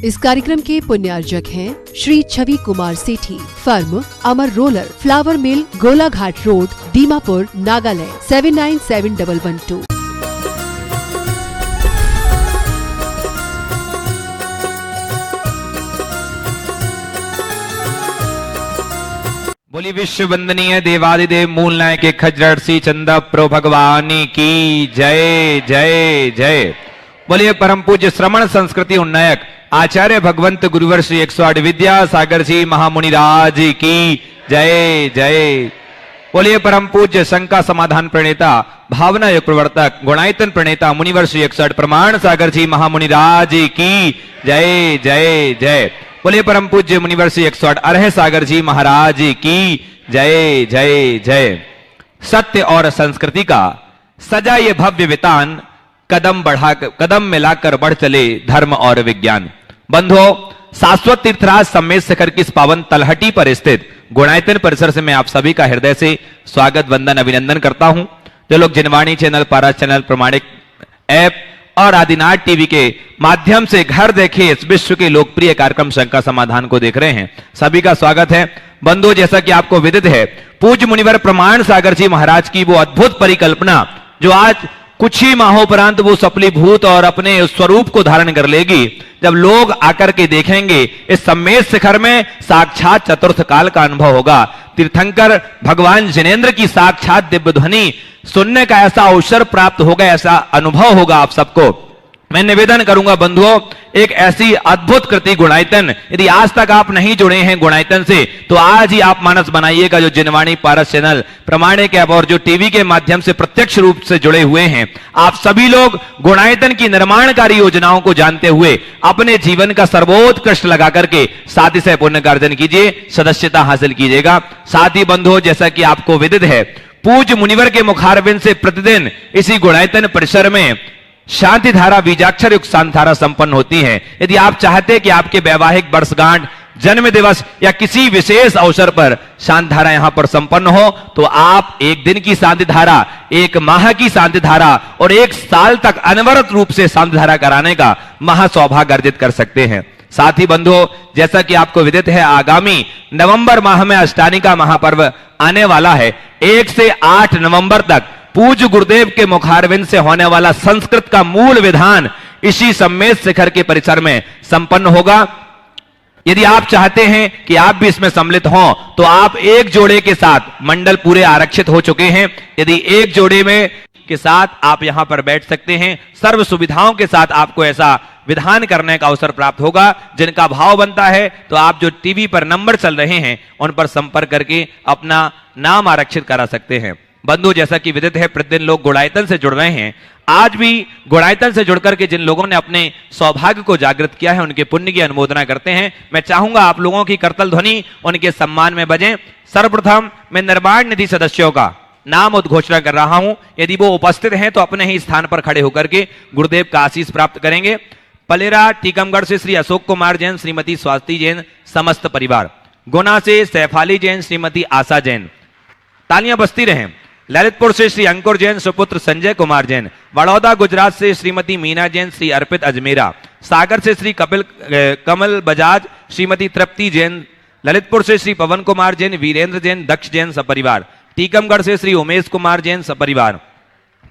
इस कार्यक्रम के पुण्यार्जक हैं श्री छवि कुमार सेठी, फर्म अमर रोलर, फ्लावर मिल, गोलाघाट रोड, दीमापुर, नागालैंड 797112। बोली विश्व वंदनीय देवादिदेव मूल नायक के खजरट सी चंदा प्रो भगवानी की जय जय जय। बोलिए परम पूज्य श्रमण संस्कृति उन्नायक आचार्य भगवंत गुरुवर श्री 108 विद्या सागर जी महामुनि राज की जय जय। बोलिए परम पूज्य शंका समाधान प्रणेता भावना योग प्रवर्तक गुणायतन प्रणेता मुनिवर श्री 108 प्रमाण सागर जी महामुनि राज की जय जय जय। बोलिए परम पूज्य मुनिवर श्री 108 अरह सागर जी महाराज की जय जय जय। सत्य और संस्कृति का सजा ये भव्य वितान, कदम मिलाकर बढ़ चले धर्म और विज्ञान। बंधुओं, शाश्वत तीर्थराज सम्मेद शिखर की इस पावन तलहटी पर स्थित गुणायतन परिसर से मैं आप सभी का हृदय से स्वागत वंदन अभिनंदन करता हूं। जो लोग जिनवाणी चैनल, पारस चैनल, प्रमाणिक ऐप और आदिनाथ टीवी के माध्यम से घर देखे इस विश्व के लोकप्रिय कार्यक्रम शंका समाधान को देख रहे हैं, सभी का स्वागत है। बंधुओं, जैसा कि आपको विदित है, पूज्य मुनिवर प्रमाण सागर जी महाराज की वो अद्भुत परिकल्पना जो आज कुछ ही माहोपरांत वो सफलीभूत और अपने स्वरूप को धारण कर लेगी, जब लोग आकर के देखेंगे इस सम्मेद शिखर में साक्षात चतुर्थ काल का अनुभव होगा। तीर्थंकर भगवान जिनेंद्र की साक्षात दिव्य ध्वनि सुनने का ऐसा अवसर प्राप्त होगा, ऐसा अनुभव होगा आप सबको। मैं निवेदन करूंगा बंधुओं, एक ऐसी अद्भुत कृति गुणायतन, यदि आज तक आप नहीं जुड़े हैं गुणायतन से तो आज ही आप मानस बनाइएगा। जो जिनवाणी, पारस चैनल, प्रमाणिक ऐप और जो टीवी के माध्यम से प्रत्यक्ष रूप से जुड़े हुए हैं, आप सभी लोग गुणायतन की निर्माणकारी योजनाओं को जानते हुए अपने जीवन का सर्वोत्कृष्ट लगा करके साथ ही पुण्य का अर्जन कीजिए, सदस्यता हासिल कीजिएगा। साथ ही बंधुओं, जैसा कि आपको विदित है, पूज्य मुनिवर के मुखारविंद से प्रतिदिन इसी गुणायतन परिसर में शांति धारा, बीजाक्षर युक्त शांति धारा संपन्न होती है। यदि आप चाहते हैं कि आपके वैवाहिक वर्षगांठ, जन्म दिवस या किसी विशेष अवसर पर शांति धारा यहां पर संपन्न हो, तो आप एक दिन की शांति धारा, एक माह की शांति धारा और एक साल तक अनवरत रूप से शांति धारा कराने का महासौभाग्य अर्जित कर सकते हैं। साथ ही बंधुओं, जैसा कि आपको विदित है, आगामी नवंबर माह में अष्टानी का महापर्व आने वाला है। 1 से 8 नवंबर तक पूज्य गुरुदेव के मुखारविंद से होने वाला संस्कृत का मूल विधान इसी सम्मेद शिखर के परिसर में संपन्न होगा। यदि आप चाहते हैं कि आप भी इसमें सम्मिलित हों, तो आप एक जोड़े के साथ, मंडल पूरे आरक्षित हो चुके हैं, यदि एक जोड़े में के साथ आप यहां पर बैठ सकते हैं। सर्व सुविधाओं के साथ आपको ऐसा विधान करने का अवसर प्राप्त होगा। जिनका भाव बनता है तो आप जो टीवी पर नंबर चल रहे हैं उन पर संपर्क करके अपना नाम आरक्षित करा सकते हैं। बंधु, जैसा कि विदित है, प्रतिदिन लोग गुणायतन से जुड़ रहे हैं। आज भी गुणायतन से जुड़कर के जिन लोगों ने अपने सौभाग्य को जागृत किया है, उनके पुण्य की अनुमोदना करते हैं। मैं चाहूंगा आप लोगों की करतल ध्वनि उनके सम्मान में बजे। सर्वप्रथम मैं निर्माण निधि सदस्यों का नाम उद्घोषणा कर रहा हूं। यदि वो उपस्थित हैं तो अपने ही स्थान पर खड़े होकर के गुरुदेव का आशीष प्राप्त करेंगे। पलेरा टीकमगढ़ से श्री अशोक कुमार जैन, श्रीमती स्वाति जैन, समस्त परिवार। गुना से सैफाली जैन, श्रीमती आशा जैन। तालियां बजती रहें। ललितपुर से श्री अंकुर जैन, सुपुत्र संजय कुमार जैन। बड़ौदा गुजरात से श्रीमती मीना जैन, श्री अर्पित अजमेरा। सागर से श्री कमल बजाज, श्रीमती तृप्ति जैन। ललितपुर से श्री पवन कुमार जैन, वीरेंद्र जैन, दक्ष जैन सपरिवार। टीकमगढ़ से श्री उमेश कुमार जैन सपरिवार।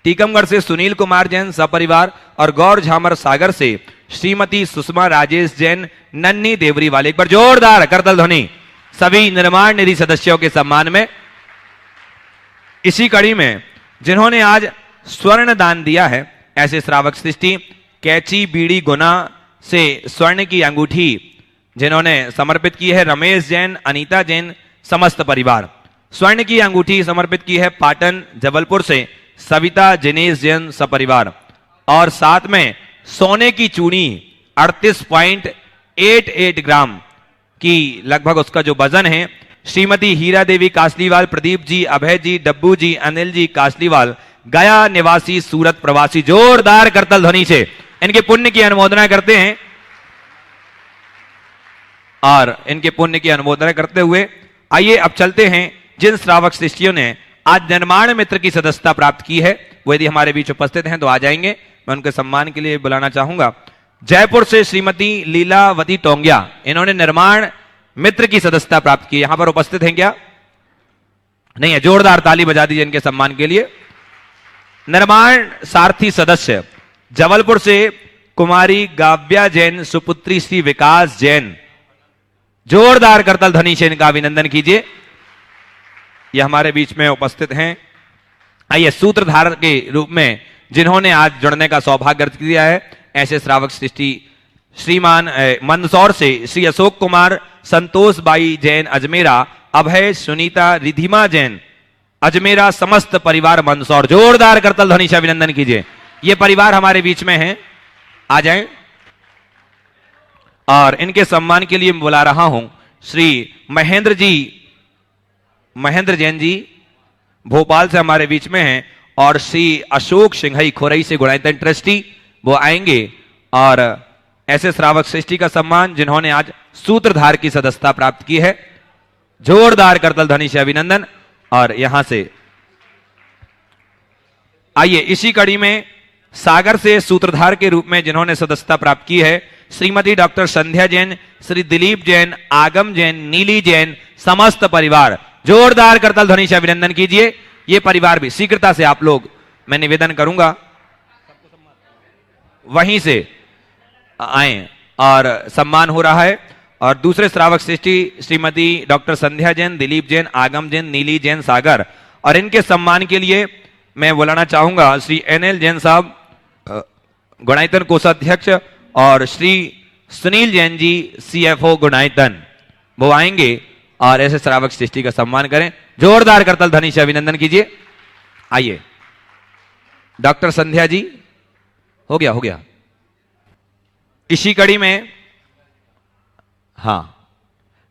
टीकमगढ़ से सुनील कुमार जैन सपरिवार। और गौर झामर सागर से श्रीमती सुषमा राजेश जैन, नन्ही देवरी वाले। एक बार जोरदार करतल ध्वनि सभी निर्माण निधि सदस्यों के सम्मान में। इसी कड़ी में जिन्होंने आज स्वर्ण दान दिया है, ऐसे श्रावक सृष्टि कैची बीड़ी गुना से स्वर्ण की अंगूठी जिन्होंने समर्पित की है, रमेश जैन, अनीता जैन, समस्त परिवार। स्वर्ण की अंगूठी समर्पित की है पाटन जबलपुर से सविता जिनेश जैन सपरिवार। और साथ में सोने की चूड़ी 38.88 ग्राम की लगभग उसका जो वजन है, श्रीमती हीरा देवी कासलीवाल, प्रदीप जी, अभय जी, डब्बू जी, अनिल जी कासलीवाल, गया निवासी, सूरत प्रवासी। जोरदार करतल ध्वनि से इनके पुण्य की अनुमोदना करते हैं। और इनके पुण्य की अनुमोदना करते हुए आइए अब चलते हैं जिन श्रावक शिष्यों ने आज निर्माण मित्र की सदस्यता प्राप्त की है, वो यदि हमारे बीच उपस्थित हैं तो आ जाएंगे। मैं उनके सम्मान के लिए बुलाना चाहूंगा। जयपुर से श्रीमती लीलावती टोंगिया, इन्होंने निर्माण मित्र की सदस्यता प्राप्त की। यहां पर उपस्थित हैं क्या? नहीं है, जोरदार ताली बजा दीजिए इनके सम्मान के लिए। निर्माण सारथी सदस्य जबलपुर से कुमारी गाव्या जैन, सुपुत्री श्री विकास जैन, जोरदार करतल ध्वनि से इनका अभिनंदन कीजिए। यह हमारे बीच में उपस्थित हैं। आइए, सूत्रधार के रूप में जिन्होंने आज जुड़ने का सौभाग्य अर्जित किया है, ऐसे श्रावक सृष्टि श्रीमान मंदसौर से श्री अशोक कुमार, संतोष बाई जैन अजमेरा, अभय सुनीता रिधिमा जैन अजमेरा, समस्त परिवार मंदसौर, जोरदार करतल ध्वनि से अभिनंदन कीजिए। ये परिवार हमारे बीच में हैं, आ जाएं। और इनके सम्मान के लिए बुला रहा हूं श्री महेंद्र जैन जी, भोपाल से हमारे बीच में हैं, और श्री अशोक सिंघई खोरई से गुणायतन ट्रस्टी, वो आएंगे और ऐसे श्रावक श्रेष्ठी का सम्मान जिन्होंने आज सूत्रधार की सदस्यता प्राप्त की है, जोरदार करतल ध्वनि से अभिनंदन। और यहां से आइए, इसी कड़ी में सागर से सूत्रधार के रूप में जिन्होंने सदस्यता प्राप्त की है, श्रीमती डॉक्टर संध्या जैन, श्री दिलीप जैन, आगम जैन, नीली जैन, समस्त परिवार, जोरदार करतल ध्वनि से अभिनंदन कीजिए। ये परिवार भी शीघ्रता से आप लोग, मैं निवेदन करूंगा वहीं से आए और सम्मान हो रहा है। और दूसरे श्रावक श्रेष्ठी श्रीमती डॉक्टर संध्या जैन, दिलीप जैन, आगम जैन, नीली जैन, सागर, और इनके सम्मान के लिए मैं बुलाना चाहूंगा श्री NL जैन साहब, गुणायतन कोषाध्यक्ष, और श्री सुनील जैन जी, CFO गुणायतन, वो आएंगे और ऐसे श्रावक सृष्टि का सम्मान करें। जोरदार करतल ध्वनि से अभिनंदन कीजिए। आइए, डॉक्टर संध्या जी, हो गया। इसी कड़ी में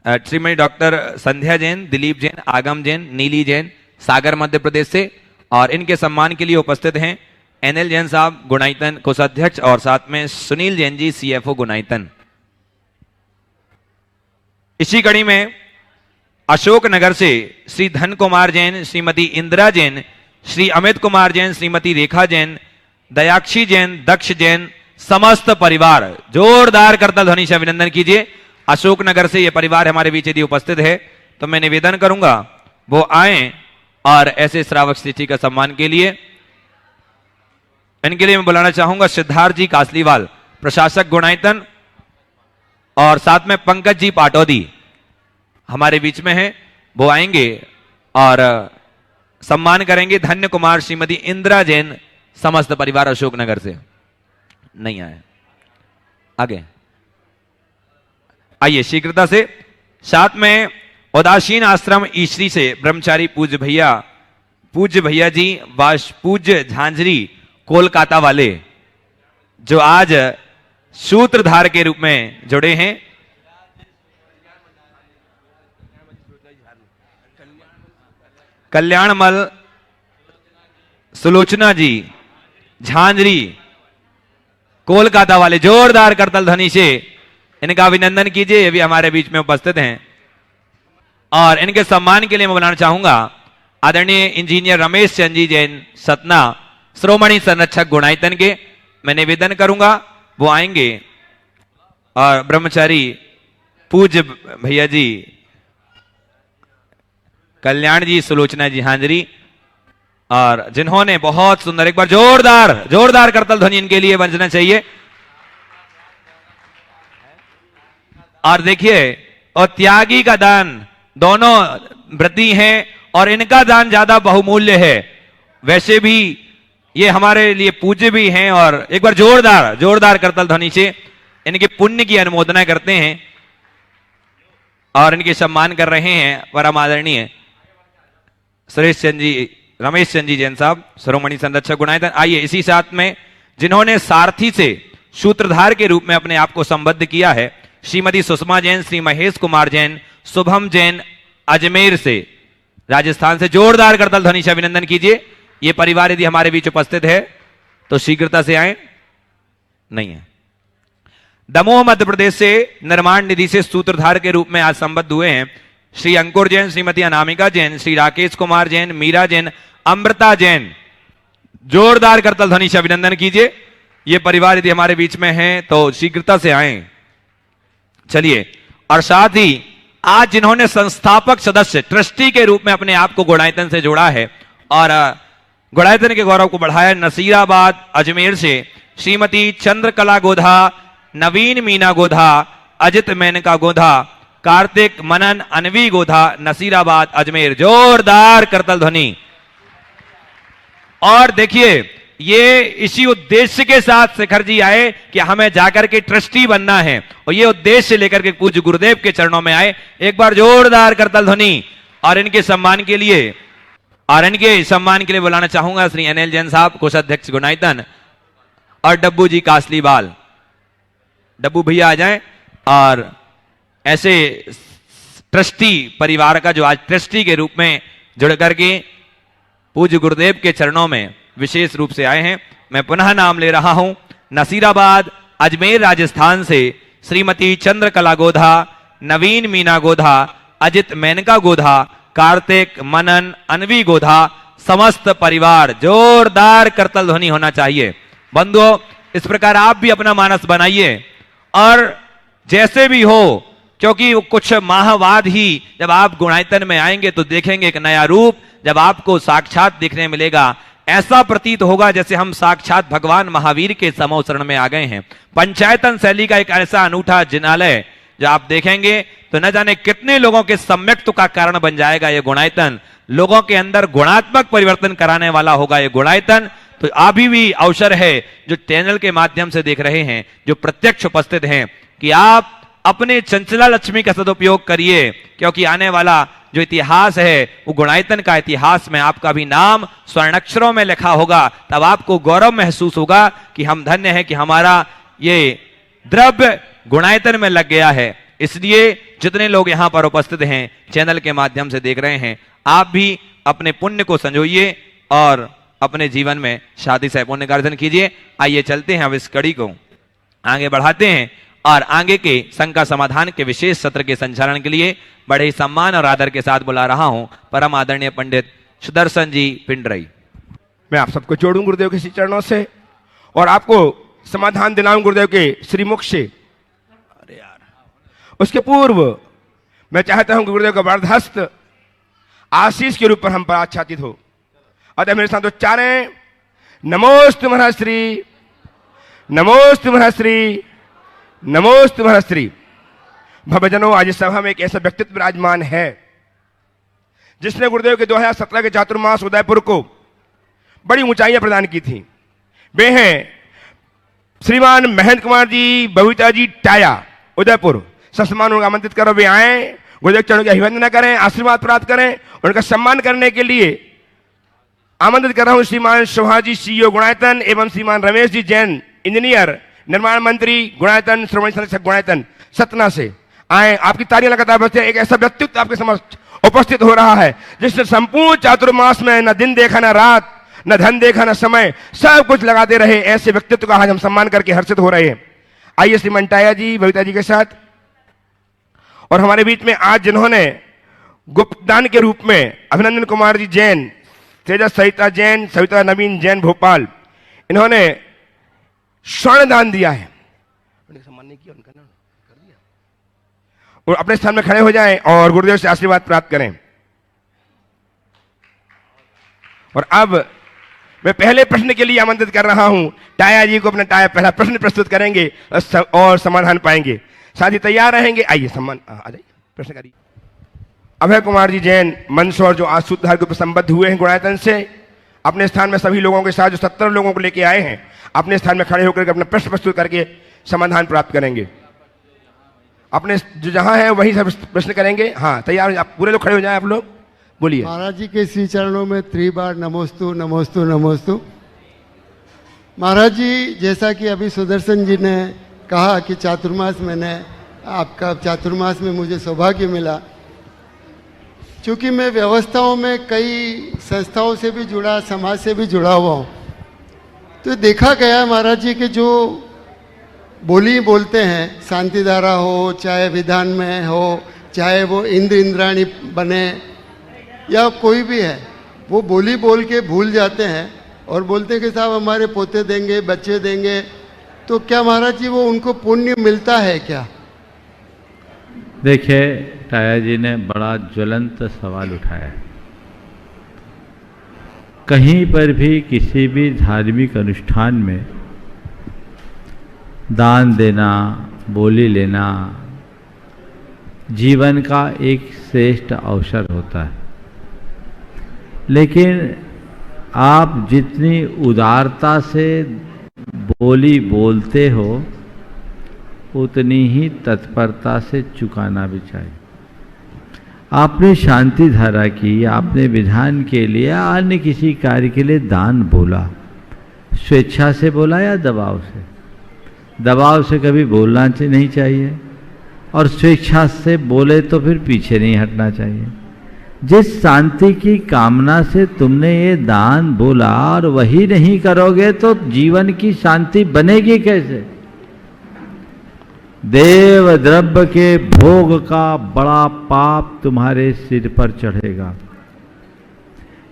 श्रीमती डॉक्टर संध्या जैन, दिलीप जैन, आगम जैन, नीली जैन, सागर मध्य प्रदेश से, और इनके सम्मान के लिए उपस्थित हैं NL जैन साहब, गुणायतन कोषाध्यक्ष, और साथ में सुनील जैन जी, CFO गुणायतन। इसी कड़ी में अशोकनगर से श्री धन कुमार जैन, श्रीमती इंदिरा जैन, श्री अमित कुमार जैन, श्रीमती रेखा जैन, दयाक्षी जैन, दक्ष जैन, समस्त परिवार, जोरदार करतल ध्वनि से अभिनंदन कीजिए। अशोकनगर से यह परिवार हमारे बीच यदि उपस्थित है तो मैं निवेदन करूंगा वो आए और ऐसे श्रावक सृष्टि का सम्मान के लिए, इनके लिए मैं बुलाना चाहूंगा सिद्धार्थ जी कासलीवाल, प्रशासक गुणायतन, और साथ में पंकज जी पाटौदी हमारे बीच में हैं, वो आएंगे और सम्मान करेंगे। धन्य कुमार श्रीमती इंदिरा जैन, समस्त परिवार अशोकनगर से नहीं आए, आगे आइए शीघ्रता से। साथ में उदासीन आश्रम ईश्वरी से ब्रह्मचारी पूज्य भैया जी, पूज्य झांझरी कोलकाता वाले, जो आज सूत्रधार के रूप में जुड़े हैं। कल्याणमल सुलोचना जी, झांझरी कोलकाता वाले, जोरदार करतल ध्वनि से इनका अभिनंदन कीजिए। ये भी हमारे बीच में उपस्थित हैं और इनके सम्मान के लिए मैं बुलाना चाहूंगा आदरणीय इंजीनियर रमेश चंद जी जैन, सतना, श्रोमणी संरक्षक गुणायतन के। मैं निवेदन करूंगा वो आएंगे और ब्रह्मचारी पूज्य भैया जी कल्याण जी, सुलोचना जी हांजरी, और जिन्होंने बहुत सुंदर, एक बार जोरदार करतल ध्वनि इनके लिए बजना चाहिए। और देखिए, और त्यागी का दान, दोनों व्रती हैं और इनका दान ज्यादा बहुमूल्य है। वैसे भी ये हमारे लिए पूज्य भी हैं, और एक बार जोरदार करतल ध्वनि से इनके पुण्य की अनुमोदना करते हैं और इनके सम्मान कर रहे हैं परम आदरणीय रमेश चंद जी जैन साहब, शिरोमणि संरक्षक गुणायतन। आइए, इसी साथ में जिन्होंने सारथी से सूत्रधार के रूप में अपने आप को संबद्ध किया है, श्रीमती सुषमा जैन, श्री महेश कुमार जैन, शुभम जैन, अजमेर से, राजस्थान से, जोरदार करतल ध्वनि से अभिनंदन कीजिए। ये परिवार यदि हमारे बीच उपस्थित है तो शीघ्रता से आए, नहीं है। दमोह मध्य प्रदेश से निर्माण निधि से सूत्रधार के रूप में आज संबद्ध हुए हैं श्री अंकुर जैन, श्रीमती अनामिका जैन, श्री राकेश कुमार जैन, मीरा जैन, अमृता जैन, जोरदार करतल ध्वनि से अभिनंदन कीजिए। ये परिवार यदि हमारे बीच में है तो शीघ्रता से आए। चलिए, और साथ ही आज जिन्होंने संस्थापक सदस्य ट्रस्टी के रूप में अपने आप को गुणायतन से जोड़ा है और गुणायतन के गौरव को बढ़ाया, नसीराबाद अजमेर से श्रीमती चंद्रकला गोधा, नवीन मीना गोधा, अजित मेनका गोधा, कार्तिक मनन अनवी गोधा, नसीराबाद अजमेर। जोरदार करतल ध्वनि। और देखिए, ये इसी उद्देश्य के साथ शेखर जी आए कि हमें जाकर के ट्रस्टी बनना है, और ये उद्देश्य लेकर के पूज्य गुरुदेव के चरणों में आए। एक बार जोरदार करतल ध्वनि। और इनके सम्मान के लिए बुलाना चाहूंगा श्री एनएल जैन साहब, कोषाध्यक्ष गुणायतन, और डब्बू जी कासलीवाल। डब्बू भैया आ जाएं। और ऐसे ट्रस्टी परिवार का जो आज ट्रस्टी के रूप में जुड़ करके पूज्य गुरुदेव के चरणों में विशेष रूप से आए हैं, मैं पुनः नाम ले रहा हूं। नसीराबाद अजमेर राजस्थान से श्रीमती चंद्रकला गोधा, नवीन मीना गोधा, अजित मेनका गोधा, कार्तिक मनन अनवी गोधा, समस्त परिवार। जोरदार करतल ध्वनि होना चाहिए। बंधुओं, इस प्रकार आप भी अपना मानस बनाइए, और जैसे भी हो, क्योंकि कुछ माह बाद ही जब आप गुणायतन में आएंगे तो देखेंगे एक नया रूप, जब आपको साक्षात देखने मिलेगा। ऐसा प्रतीत होगा जैसे हम साक्षात भगवान महावीर के समो शरण में आ गए हैं। पंचायतन शैली का एक ऐसा अनूठा जिनालय जो आप देखेंगे तो न जाने कितने लोगों के सम्यक्त्व का कारण बन जाएगा ये गुणायतन। लोगों के अंदर गुणात्मक परिवर्तन कराने वाला होगा ये गुणायतन। तो अभी भी अवसर है, जो चैनल के माध्यम से देख रहे हैं, जो प्रत्यक्ष उपस्थित हैं, कि आप अपने चंचला लक्ष्मी का सदुपयोग करिए, क्योंकि आने वाला जो इतिहास है वो गुणायतन का इतिहास में आपका भी नाम स्वर्णाक्षरों में लिखा होगा। तब आपको गौरव महसूस होगा कि हम धन्य हैं कि हमारा ये द्रव्य गुणायतन में लग गया है। इसलिए जितने लोग यहां पर उपस्थित हैं, चैनल के माध्यम से देख रहे हैं, आप भी अपने पुण्य को संजोइए और अपने जीवन में शादी से पुण्य का अर्जन कीजिए। आइए चलते हैं, अब इस कड़ी को आगे बढ़ाते हैं और आगे के शंका समाधान के विशेष सत्र के संचालन के लिए बड़े सम्मान और आदर के साथ बुला रहा हूं परम आदरणीय पंडित सुदर्शन जी पिंडरई। मैं आप सबको जोड़ूं गुरुदेव के श्री चरणों से, और आपको समाधान दिलाऊं गुरुदेव के श्रीमुख से। अरे यार, उसके पूर्व मैं चाहता हूं कि गुरुदेव का वरदहस्त आशीष के रूप पर हम पर आच्छादित हो। अतः मेरे साथ उच्चारें, नमोस्तु महर्षि, नमोस्तु महर्षि, नमोस्तु महर्षि। भवजनों, आज इस सभा में एक ऐसा व्यक्तित्व विराजमान है जिसने गुरुदेव के 2017 के चातुर्मास उदयपुर को बड़ी ऊंचाइयां प्रदान की थी। वे हैं श्रीमान महेंद्र कुमार जी, बबीता जी टाया, उदयपुर। सम्मान उनको आमंत्रित करो, वे आए, गुरुदेव चरणों की अभिवंदना करें, आशीर्वाद प्राप्त करें। उनका सम्मान करने के लिए आमंत्रित कर रहा हूं श्रीमान शोभाजी, सीईओ गुणायतन, एवं श्रीमान रमेश जी जैन, इंजीनियर, निर्माण मंत्री गुणायतन, श्रोमणी संरक्षक गुणायतन, सतना से आए। आपकी तालियां लगातार बजते। एक ऐसा व्यक्तित्व आपके समक्ष उपस्थित हो रहा है जिसने संपूर्ण चातुर्मास में न दिन देखा, न रात, न धन देखा, न समय, सब कुछ लगाते रहे। ऐसे व्यक्तित्व का आज हम सम्मान करके हर्षित हो रहे हैं। आइए श्रीमान टाया जी, बबीता जी के साथ, और हमारे बीच में आज जिन्होंने गुप्तदान के रूप में अभिनंदन कुमार जी जैन, तेजस सहिता जैन, सविता नवीन जैन भोपाल, इन्होंने स्वर्ण दान दिया है। सम्मान नहीं किया उनका, ना कर दिया। और अपने स्थान में खड़े हो जाएं और गुरुदेव से आशीर्वाद प्राप्त करें। और अब मैं पहले प्रश्न के लिए आमंत्रित कर रहा हूं टाया जी को। अपना टाया पहला प्रश्न प्रस्तुत करेंगे और समाधान पाएंगे। साथ ही तैयार रहेंगे। आइए सम्मान आ जाइए, प्रश्न करिए। अभय कुमार जी जैन, मंदसौर, जो आज सूत्रधार के ऊपर संबद्ध हुए हैं गुणायतन से, अपने स्थान में सभी लोगों के साथ जो 70 लोगों को लेके आए हैं, अपने स्थान में खड़े होकर अपना प्रश्न प्रस्तुत करके समाधान प्राप्त करेंगे। अपने जो जहां है वहीं सब प्रश्न करेंगे। हाँ, तैयार, आप पूरे लोग खड़े हो जाएं। आप लोग बोलिए। महाराज जी के श्री चरणों में त्रिबार नमोस्तु नमोस्तु नमोस्तु। महाराज जी, जैसा कि अभी सुदर्शन जी ने कहा कि चातुर्मास में मुझे सौभाग्य मिला। चूँकि मैं व्यवस्थाओं में कई संस्थाओं से भी जुड़ा, समाज से भी जुड़ा हुआ हूँ, तो देखा गया महाराज जी कि जो बोली बोलते हैं, शांति धारा हो, चाहे विधान में हो, चाहे वो इंद्र इंद्राणी बने या कोई भी है, वो बोली बोल के भूल जाते हैं और बोलते हैं कि साहब हमारे पोते देंगे, बच्चे देंगे, तो क्या महाराज जी वो उनको पुण्य मिलता है क्या? देखिए, टाया जी ने बड़ा ज्वलंत सवाल उठाया है। कहीं पर भी किसी भी धार्मिक अनुष्ठान में दान देना, बोली लेना जीवन का एक श्रेष्ठ अवसर होता है, लेकिन आप जितनी उदारता से बोली बोलते हो उतनी ही तत्परता से चुकाना भी चाहिए। आपने शांति धारा की, आपने विधान के लिए, अन्य किसी कार्य के लिए दान बोला, स्वेच्छा से बोला या दबाव से? दबाव से कभी बोलना नहीं चाहिए, और स्वेच्छा से बोले तो फिर पीछे नहीं हटना चाहिए। जिस शांति की कामना से तुमने ये दान बोला और वही नहीं करोगे तो जीवन की शांति बनेगी कैसे? देव द्रव्य के भोग का बड़ा पाप तुम्हारे सिर पर चढ़ेगा।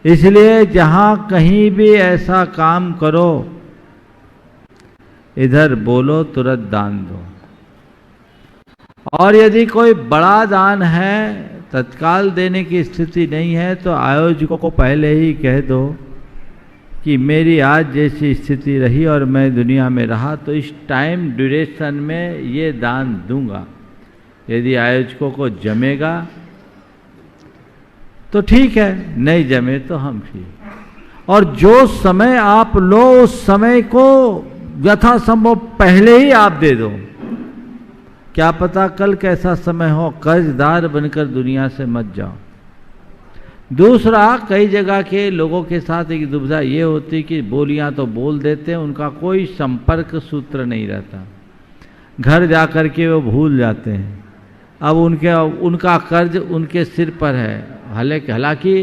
इसलिए जहां कहीं भी ऐसा काम करो, इधर बोलो तुरंत दान दो। और यदि कोई बड़ा दान है, तत्काल देने की स्थिति नहीं है, तो आयोजकों को पहले ही कह दो कि मेरी आज जैसी स्थिति रही और मैं दुनिया में रहा तो इस टाइम ड्यूरेशन में ये दान दूंगा। यदि आयोजकों को जमेगा तो ठीक है, नहीं जमे तो हम ठीक। और जो समय आप लो उस समय को यथासंभव पहले ही आप दे दो। क्या पता कल कैसा समय हो, कर्जदार बनकर दुनिया से मत जाओ। दूसरा, कई जगह के लोगों के साथ एक दुविधा ये होती कि बोलियां तो बोल देते हैं, उनका कोई संपर्क सूत्र नहीं रहता, घर जाकर के वो भूल जाते हैं। अब उनका कर्ज उनके सिर पर है, हालांकि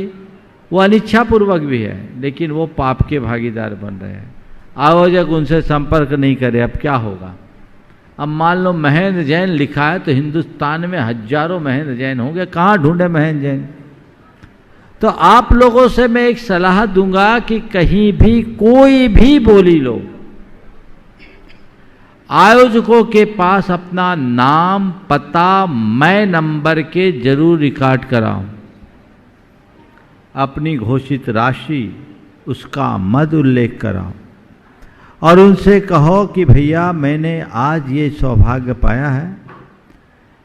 वो अनिच्छापूर्वक भी है, लेकिन वो पाप के भागीदार बन रहे हैं। आयोजक उनसे संपर्क नहीं करे, अब क्या होगा? अब मान लो महेंद्र जैन लिखा है तो हिंदुस्तान में हजारों महेंद्र जैन होंगे, कहाँ ढूंढे महेंद्र जैन? तो आप लोगों से मैं एक सलाह दूंगा कि कहीं भी कोई भी बोली लो, आयोजकों के पास अपना नाम, पता, मैं नंबर के जरूर रिकॉर्ड कराओ। अपनी घोषित राशि, उसका मद उल्लेख कराओ और उनसे कहो कि भैया मैंने आज ये सौभाग्य पाया है,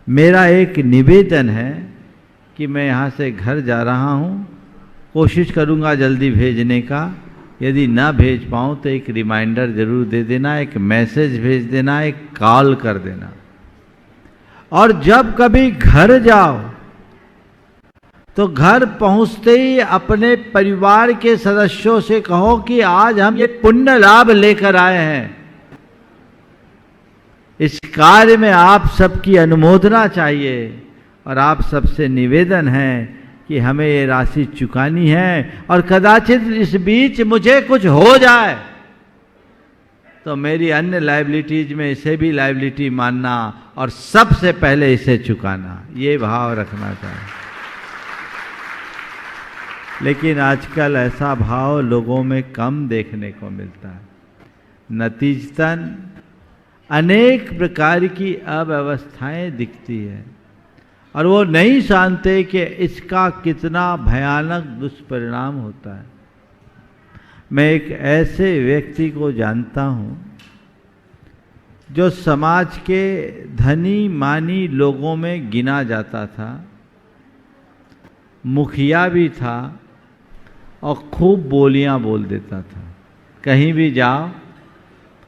मेरा एक निवेदन है कि मैं यहाँ से घर जा रहा हूँ, कोशिश करूँगा जल्दी भेजने का, यदि ना भेज पाऊँ तो एक रिमाइंडर ज़रूर दे देना, एक मैसेज भेज देना, एक कॉल कर देना। और जब कभी घर जाओ तो घर पहुंचते ही अपने परिवार के सदस्यों से कहो कि आज हम ये पुण्य लाभ लेकर आए हैं, इस कार्य में आप सबकी अनुमोदना चाहिए और आप सबसे निवेदन है कि हमें ये राशि चुकानी है, और कदाचित इस बीच मुझे कुछ हो जाए तो मेरी अन्य लायबिलिटीज में इसे भी लायबिलिटी मानना और सबसे पहले इसे चुकाना, ये भाव रखना चाहिए। लेकिन आजकल ऐसा भाव लोगों में कम देखने को मिलता है। नतीजतन अनेक प्रकार की अव्यवस्थाएं दिखती है और वो नहीं जानते कि इसका कितना भयानक दुष्परिणाम होता है। मैं एक ऐसे व्यक्ति को जानता हूँ जो समाज के धनी मानी लोगों में गिना जाता था, मुखिया भी था और खूब बोलियां बोल देता था। कहीं भी जाओ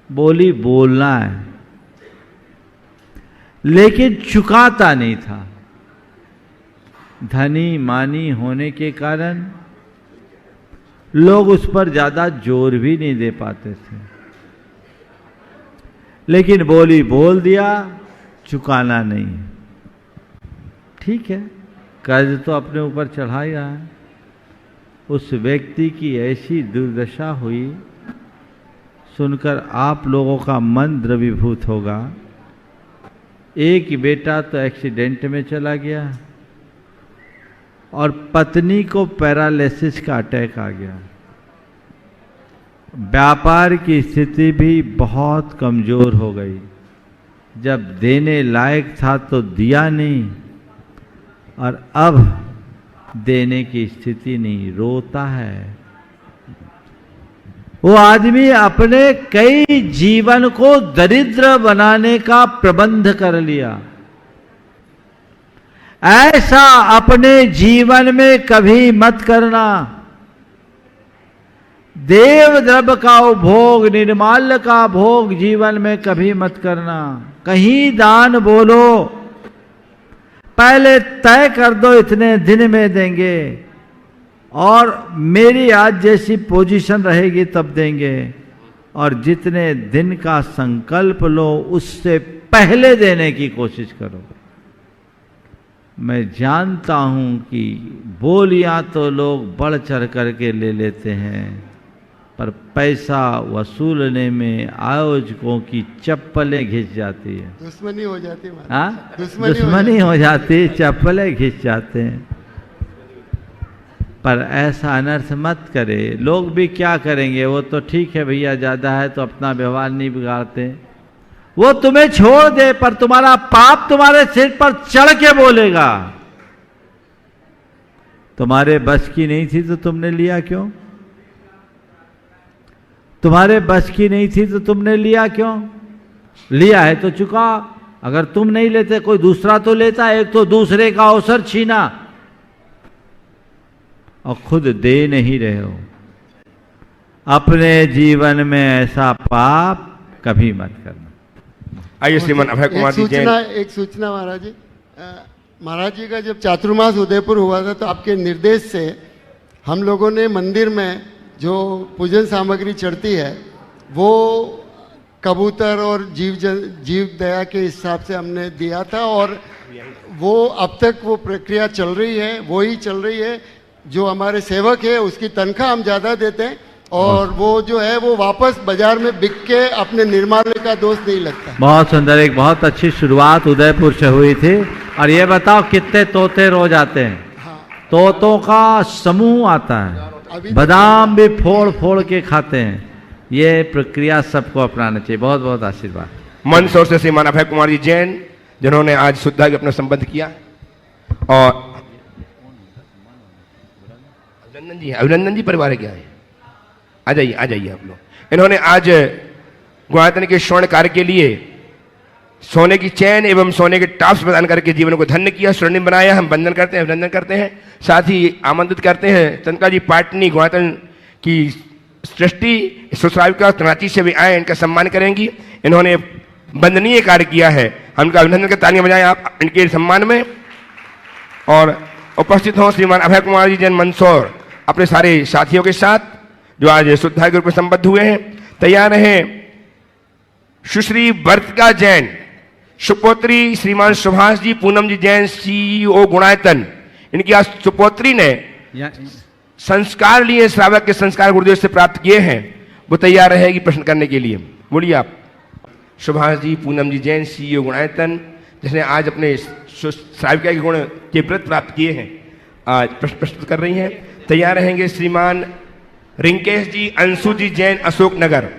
बोली बोलना है, लेकिन चुकाता नहीं था। धनी मानी होने के कारण लोग उस पर ज्यादा जोर भी नहीं दे पाते थे, लेकिन बोली बोल दिया, चुकाना नहीं। ठीक है, कर्ज तो अपने ऊपर चढ़ा ही रहा है। उस व्यक्ति की ऐसी दुर्दशा हुई, सुनकर आप लोगों का मन द्रवीभूत होगा। एक बेटा तो एक्सीडेंट में चला गया और पत्नी को पैरालिसिस का अटैक आ गया। व्यापार की स्थिति भी बहुत कमजोर हो गई। जब देने लायक था तो दिया नहीं, और अब देने की स्थिति नहीं, रोता है। वो आदमी अपने कई जीवन को दरिद्र बनाने का प्रबंध कर लिया। ऐसा अपने जीवन में कभी मत करना। देव द्रव्य का उपभोग, निर्माल्य का भोग जीवन में कभी मत करना। कहीं दान बोलो, पहले तय कर दो इतने दिन में देंगे, और मेरी आज जैसी पोजीशन रहेगी तब देंगे, और जितने दिन का संकल्प लो उससे पहले देने की कोशिश करो। मैं जानता हूं कि बोलियां तो लोग बढ़ चढ़ करके ले लेते हैं, पर पैसा वसूलने में आयोजकों की चप्पलें घिस जाती है। दुश्मनी हो जाती है। हाँ, दुश्मनी हो जाती, चप्पलें घिस जाते हैं। पर ऐसा अनर्थ मत करे। लोग भी क्या करेंगे, वो तो ठीक है भैया, ज्यादा है तो अपना व्यवहार नहीं बिगाड़ते। वो तुम्हें छोड़ दे, पर तुम्हारा पाप तुम्हारे सिर पर चढ़ के बोलेगा। तुम्हारे बस की नहीं थी तो तुमने लिया क्यों? तुम्हारे बस की नहीं थी तो तुमने लिया क्यों? लिया है तो चुका। अगर तुम नहीं लेते कोई दूसरा तो लेता। एक तो दूसरे का अवसर छीना और खुद दे नहीं रहे हो। अपने जीवन में ऐसा पाप कभी मत करना। आइए श्रीमान अभय कुमार जी जैन। एक सूचना महाराज जी। महाराज जी का जब चातुर्मास उदयपुर हुआ था तो आपके निर्देश से हम लोगों ने मंदिर में जो पूजन सामग्री चढ़ती है वो कबूतर और जीव दया के हिसाब से हमने दिया था, और वो अब तक वो प्रक्रिया चल रही है, वो ही चल रही है। जो हमारे सेवक है उसकी तनख्वाह हम ज़्यादा देते हैं, और वो जो है वो वापस बाजार में बिक के अपने निर्माल्य का दोष नहीं लगता। बहुत सुंदर, एक बहुत अच्छी शुरुआत उदयपुर से हुई थी। और ये बताओ कितने तोते रोज आते हैं? हाँ। तोतों का समूह आता है, बादाम भी फोड़ फोड़ के खाते हैं। ये प्रक्रिया सबको अपनाना चाहिए। बहुत बहुत आशीर्वाद। मंदसौर से श्रीमान अभय कुमार जी जैन, जिन्होंने आज शुद्धा के अपना संबंध किया। और अभिनंदन जी परिवार क्या है, आ जाइए आ जाइए आप लोग। इन्होंने आज गुणायतन के स्वर्ण कार्य के लिए सोने की चैन एवं सोने के टॉप्स प्रदान करके जीवन को धन्य किया, स्वर्णिम बनाया। हम वंदन करते हैं, अभिनंदन करते हैं। साथ ही आमंत्रित करते हैं तनका जी पाटनी गुणायतन की सृष्टि सुश्राविका तनाची से भी आए, इनका सम्मान करेंगी। इन्होंने वंदनीय कार्य किया है, हम इनका अभिनंदन कर तालियां बजाएं आप इनके सम्मान में। और उपस्थित हों श्रीमान अभय कुमार जी जैन मंदसौर अपने सारे साथियों के साथ, जो आज शुद्धा ग्रुप में संबद्ध हुए हैं। तैयार हैं सुश्री वर्तिका जैन, सुपोत्री श्रीमान सुभाष जी पूनम जी जैन, CEO गुणायतन। इनकी आज सुपोत्री ने संस्कार लिए, श्रावक के संस्कार गुरुदेव से प्राप्त किए हैं। वो तैयार रहेगी प्रश्न करने के लिए। बोलिए आप। सुभाष जी पूनम जी जैन, CEO गुणायतन, जिसने आज अपने श्राविका के गुण के व्रत प्राप्त किए हैं, आज प्रश्न प्रस्तुत कर रही हैं। तैयार रहेंगे श्रीमान रिंकेश जी अंशु जी जैन, अशोक नगर।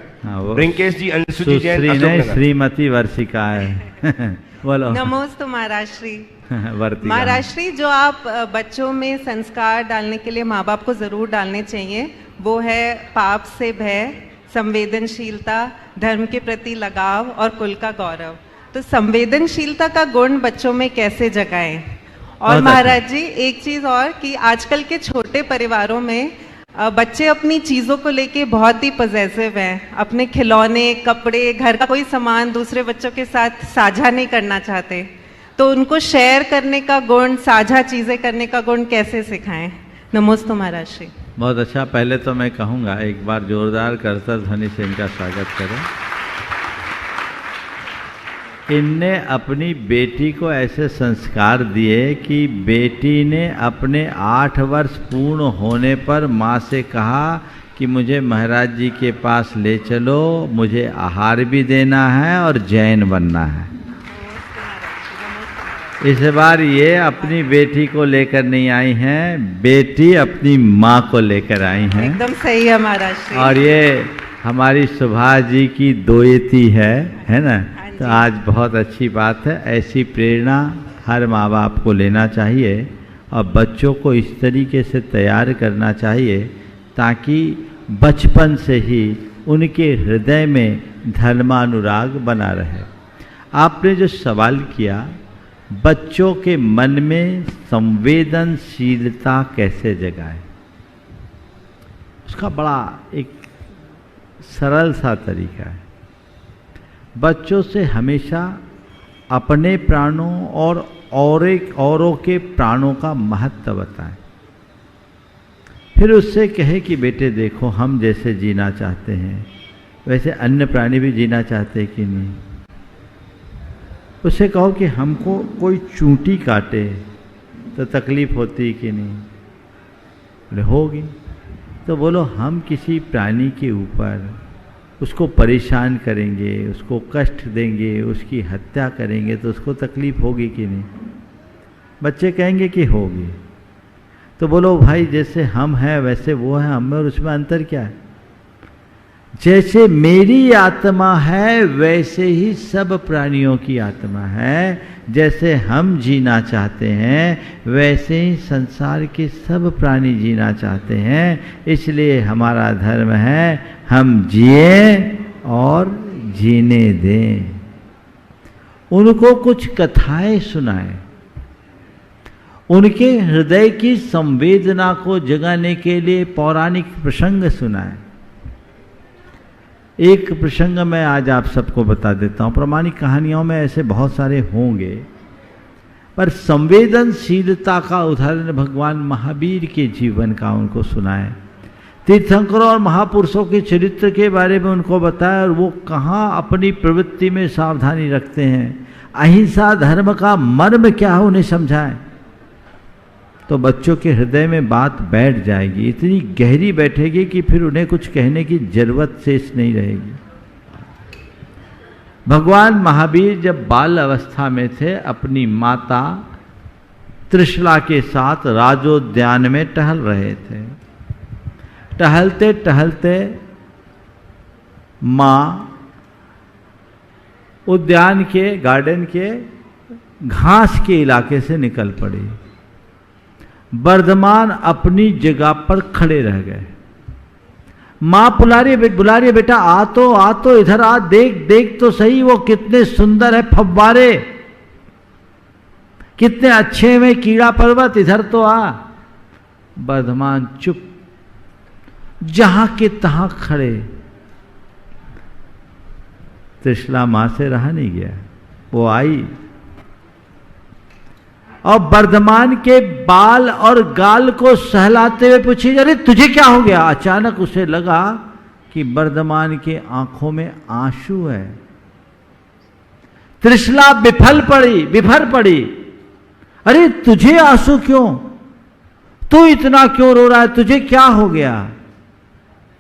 रिंकेश जी अंशु जी जैन, अशोक नगर। श्रीमती वर्षिका है। बोलो। नमोस्तु महाराष्ट्री। महाराष्ट्री, जो आप बच्चों में संस्कार डालने के लिए माँ बाप को जरूर डालने चाहिए, वो है पाप से भय, संवेदनशीलता, धर्म के प्रति लगाव और कुल का गौरव। तो संवेदनशीलता का गुण बच्चों में कैसे जगाएं? और महाराज जी एक चीज और, कि आजकल के छोटे परिवारों में बच्चे अपनी चीजों को लेके बहुत ही पॉजिटिव हैं। अपने खिलौने, कपड़े, घर का कोई सामान दूसरे बच्चों के साथ साझा नहीं करना चाहते। तो उनको शेयर करने का गुण, साझा चीजें करने का गुण कैसे सिखाएं? नमोस्तु महाराज श्री। बहुत अच्छा। पहले तो मैं कहूँगा एक बार जोरदार करतल ध्वनि से इनका स्वागत करें। इनने अपनी बेटी को ऐसे संस्कार दिए कि बेटी ने अपने 8 वर्ष पूर्ण होने पर माँ से कहा कि मुझे महाराज जी के पास ले चलो, मुझे आहार भी देना है और जैन बनना है। इस बार ये अपनी बेटी को लेकर नहीं आई हैं, बेटी अपनी माँ को लेकर आई हैं। एकदम सही है महाराज श्री। और ये हमारी सुभाष जी की दोयती है ना। तो आज बहुत अच्छी बात है। ऐसी प्रेरणा हर माँ बाप को लेना चाहिए और बच्चों को इस तरीके से तैयार करना चाहिए ताकि बचपन से ही उनके हृदय में धर्मानुराग बना रहे। आपने जो सवाल किया, बच्चों के मन में संवेदनशीलता कैसे जगाए, उसका बड़ा एक सरल सा तरीका है। बच्चों से हमेशा अपने प्राणों और औरों के प्राणों का महत्व बताएं। फिर उससे कहे कि बेटे देखो, हम जैसे जीना चाहते हैं वैसे अन्य प्राणी भी जीना चाहते हैं कि नहीं। उससे कहो कि हमको कोई चूंटी काटे तो तकलीफ होती कि नहीं, बोले होगी। तो बोलो हम किसी प्राणी के ऊपर उसको परेशान करेंगे, उसको कष्ट देंगे, उसकी हत्या करेंगे तो उसको तकलीफ होगी कि नहीं। बच्चे कहेंगे कि होगी। तो बोलो भाई जैसे हम हैं वैसे वो है, हम में और उसमें अंतर क्या है। जैसे मेरी आत्मा है वैसे ही सब प्राणियों की आत्मा है। जैसे हम जीना चाहते हैं वैसे ही संसार के सब प्राणी जीना चाहते हैं। इसलिए हमारा धर्म है हम जिए और जीने दें। उनको कुछ कथाएं सुनाएं, उनके हृदय की संवेदना को जगाने के लिए पौराणिक प्रसंग सुनाएं। एक प्रसंग मैं आज आप सबको बता देता हूँ। पौराणिक कहानियों में ऐसे बहुत सारे होंगे, पर संवेदनशीलता का उदाहरण भगवान महावीर के जीवन का उनको सुनाए। तीर्थंकरों और महापुरुषों के चरित्र के बारे में उनको बताया और वो कहाँ अपनी प्रवृत्ति में सावधानी रखते हैं, अहिंसा धर्म का मर्म क्या है उन्हें समझाएं। तो बच्चों के हृदय में बात बैठ जाएगी, इतनी गहरी बैठेगी कि फिर उन्हें कुछ कहने की जरूरत शेष नहीं रहेगी। भगवान महावीर जब बाल अवस्था में थे, अपनी माता त्रिशला के साथ राजोद्यान में टहल रहे थे। टहलते टहलते माँ उद्यान के, गार्डन के घास के इलाके से निकल पड़ी। वर्धमान अपनी जगह पर खड़े रह गए। मां बुला रही बेटा आ तो इधर आ, देख देख तो सही वो कितने सुंदर है फव्वारे, कितने अच्छे में कीड़ा पर्वत, इधर तो आ। वर्धमान चुप, जहां के तहां खड़े। त्रिशला मां से रहा नहीं गया, वो आई और वर्धमान के बाल और गाल को सहलाते हुए पूछी, अरे तुझे क्या हो गया। अचानक उसे लगा कि वर्धमान के आंखों में आंसू है। त्रिशला बिफर पड़ी। अरे तुझे आंसू क्यों, तू इतना क्यों रो रहा है, तुझे क्या हो गया।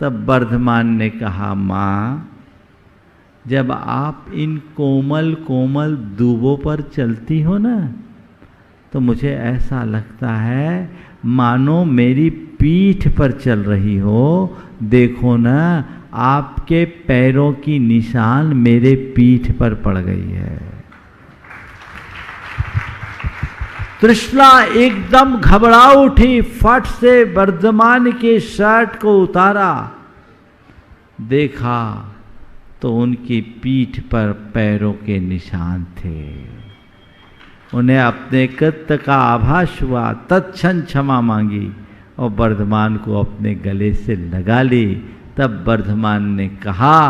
तब वर्धमान ने कहा, मां जब आप इन कोमल कोमल दूबों पर चलती हो ना, तो मुझे ऐसा लगता है मानो मेरी पीठ पर चल रही हो। देखो ना, आपके पैरों की निशान मेरे पीठ पर पड़ गई है। त्रिशला एकदम घबरा उठी, फट से वर्धमान के शर्ट को उतारा, देखा तो उनकी पीठ पर पैरों के निशान थे। उन्हें अपने कृत्य का आभास हुआ, तत्क्षण क्षमा मांगी और वर्धमान को अपने गले से लगा ली। तब वर्धमान ने कहा,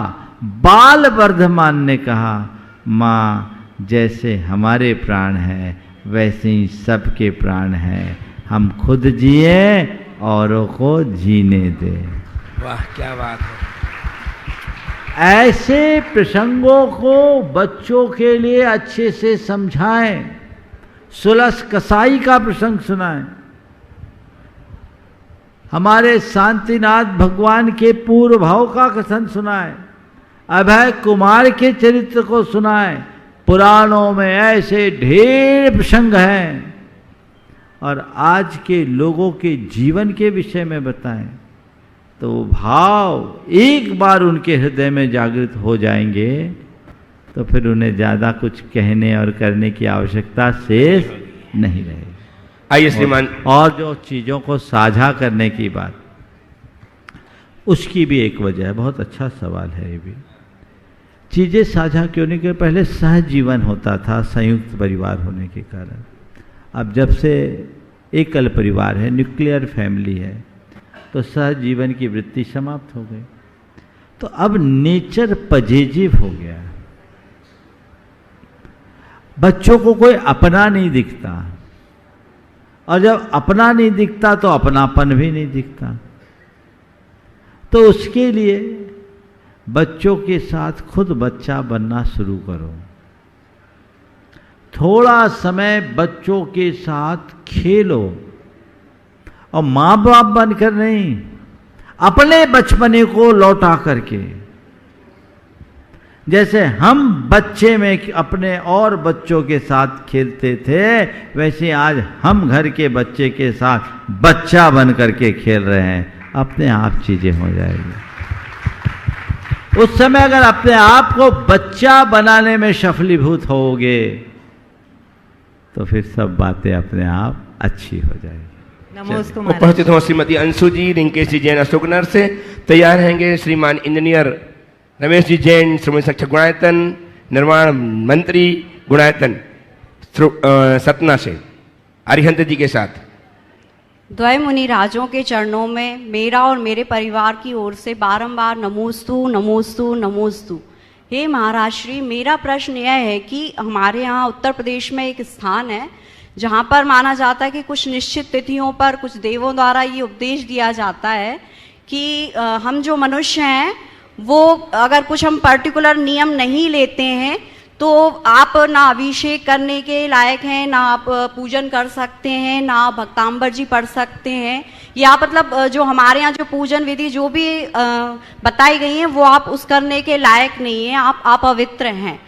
बाल वर्धमान ने कहा, माँ जैसे हमारे प्राण हैं वैसे ही सबके प्राण हैं, हम खुद जिए औरों को जीने दे। वाह क्या बात है। ऐसे प्रसंगों को बच्चों के लिए अच्छे से समझाएं। सुलस कसाई का प्रसंग सुनाएं। हमारे शांतिनाथ भगवान के पूर्व भाव का कथन सुनाएं। अभय कुमार के चरित्र को सुनाएं। पुराणों में ऐसे ढेर प्रसंग हैं, और आज के लोगों के जीवन के विषय में बताएं तो भाव एक बार उनके हृदय में जागृत हो जाएंगे तो फिर उन्हें ज़्यादा कुछ कहने और करने की आवश्यकता शेष नहीं रहेगी। आइए श्रीमान। और जो चीज़ों को साझा करने की बात, उसकी भी एक वजह है। बहुत अच्छा सवाल है ये भी। चीज़ें साझा क्यों नहीं कर? पहले सहजीवन होता था संयुक्त परिवार होने के कारण। अब जब से एकल परिवार है, न्यूक्लियर फैमिली है, तो सहजीवन की वृत्ति समाप्त हो गई। तो अब नेचर पजेजिव हो गया। बच्चों को कोई अपना नहीं दिखता, और जब अपना नहीं दिखता तो अपनापन भी नहीं दिखता। तो उसके लिए बच्चों के साथ खुद बच्चा बनना शुरू करो। थोड़ा समय बच्चों के साथ खेलो, और माँ बाप बनकर नहीं, अपने बचपने को लौटा करके। जैसे हम बच्चे में अपने और बच्चों के साथ खेलते थे, वैसे आज हम घर के बच्चे के साथ बच्चा बन करके खेल रहे हैं। अपने आप चीजें हो जाएगी। उस समय अगर अपने आप को बच्चा बनाने में सफलीभूत होगे तो फिर सब बातें अपने आप अच्छी हो जाएगी। नमस्ते। उपस्थित हो श्रीमती अंशु जी, रिंकेश जी जैन अशोकनगर से। तैयार रहेंगे श्रीमान इंजीनियर रमेश जी जैन, श्रीमती सक्षक गुणायतन, निर्माण मंत्री गुणायतन सतना से, अरिहंत जी के साथ। द्वय मुनि राजों के चरणों में मेरा और मेरे परिवार की ओर से बारंबार नमोस्तु नमोस्तु नमोस्तु। हे महाराज श्री, मेरा प्रश्न यह है कि हमारे यहाँ उत्तर प्रदेश में एक स्थान है जहाँ पर माना जाता है कि कुछ निश्चित तिथियों पर कुछ देवों द्वारा ये उपदेश दिया जाता है कि हम जो मनुष्य हैं वो अगर कुछ हम पर्टिकुलर नियम नहीं लेते हैं तो आप ना अभिषेक करने के लायक हैं, ना आप पूजन कर सकते हैं, ना आप भक्तांबर जी पढ़ सकते हैं, या मतलब जो हमारे यहाँ जो पूजन विधि जो भी बताई गई है वो आप उस करने के लायक नहीं हैं, आप अवित्र हैं।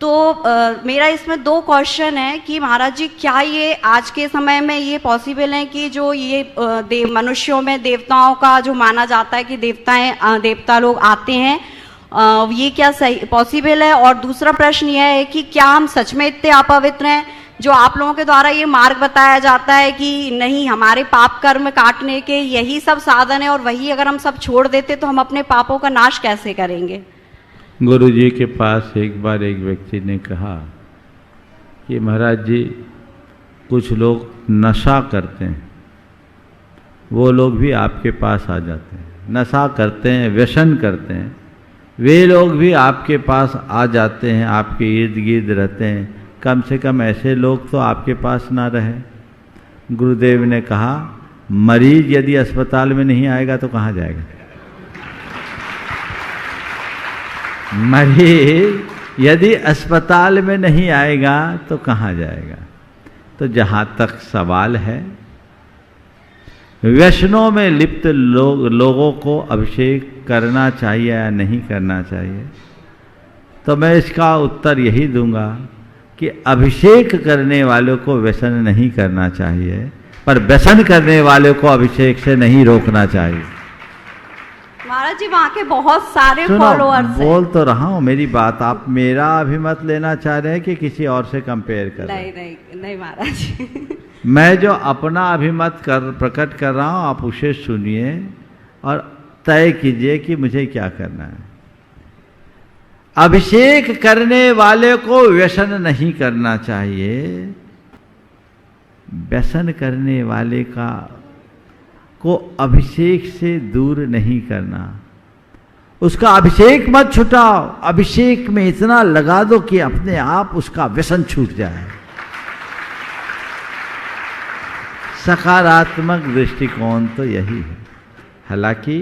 तो मेरा इसमें दो क्वेश्चन है कि महाराज जी, क्या ये आज के समय में ये पॉसिबल है कि जो ये मनुष्यों में देवताओं का जो माना जाता है कि देवता लोग आते हैं, ये क्या सही पॉसिबल है? और दूसरा प्रश्न यह है कि क्या हम सच में इतने अपवित्र हैं जो आप लोगों के द्वारा ये मार्ग बताया जाता है कि नहीं, हमारे पाप कर्म काटने के यही सब साधन है, और वही अगर हम सब छोड़ देते तो हम अपने पापों का नाश कैसे करेंगे? गुरु जी के पास एक बार एक व्यक्ति ने कहा कि महाराज जी, कुछ लोग नशा करते हैं, वो लोग भी आपके पास आ जाते हैं। नशा करते हैं, व्यसन करते हैं, वे लोग भी आपके पास आ जाते हैं, आपके इर्द गिर्द रहते हैं। कम से कम ऐसे लोग तो आपके पास ना रहे। गुरुदेव ने कहा, मरीज यदि अस्पताल में नहीं आएगा तो कहाँ जाएगा? मरीज यदि अस्पताल में नहीं आएगा तो कहाँ जाएगा? तो जहाँ तक सवाल है, व्यसनों में लिप्त लोगों को अभिषेक करना चाहिए या नहीं करना चाहिए, तो मैं इसका उत्तर यही दूंगा कि अभिषेक करने वालों को व्यसन नहीं करना चाहिए, पर व्यसन करने वालों को अभिषेक से नहीं रोकना चाहिए। महाराज जी, वहाँ के बहुत सारे फॉलोअर्स हैं। बोल तो रहा हूँ मेरी बात। आप मेरा अभिमत लेना चाह रहे हैं कि किसी और से कंपेयर कर रहे हैं? नहीं महाराज जी। मैं जो अपना अभिमत प्रकट कर रहा हूँ, आप उसे सुनिए और तय कीजिए कि मुझे क्या करना है। अभिषेक करने वाले को व्यसन नहीं करना चाहिए, व्यसन करने वाले को अभिषेक से दूर नहीं करना। उसका अभिषेक मत छुटाओ, अभिषेक में इतना लगा दो कि अपने आप उसका व्यसन छूट जाए। सकारात्मक दृष्टिकोण तो यही है। हालांकि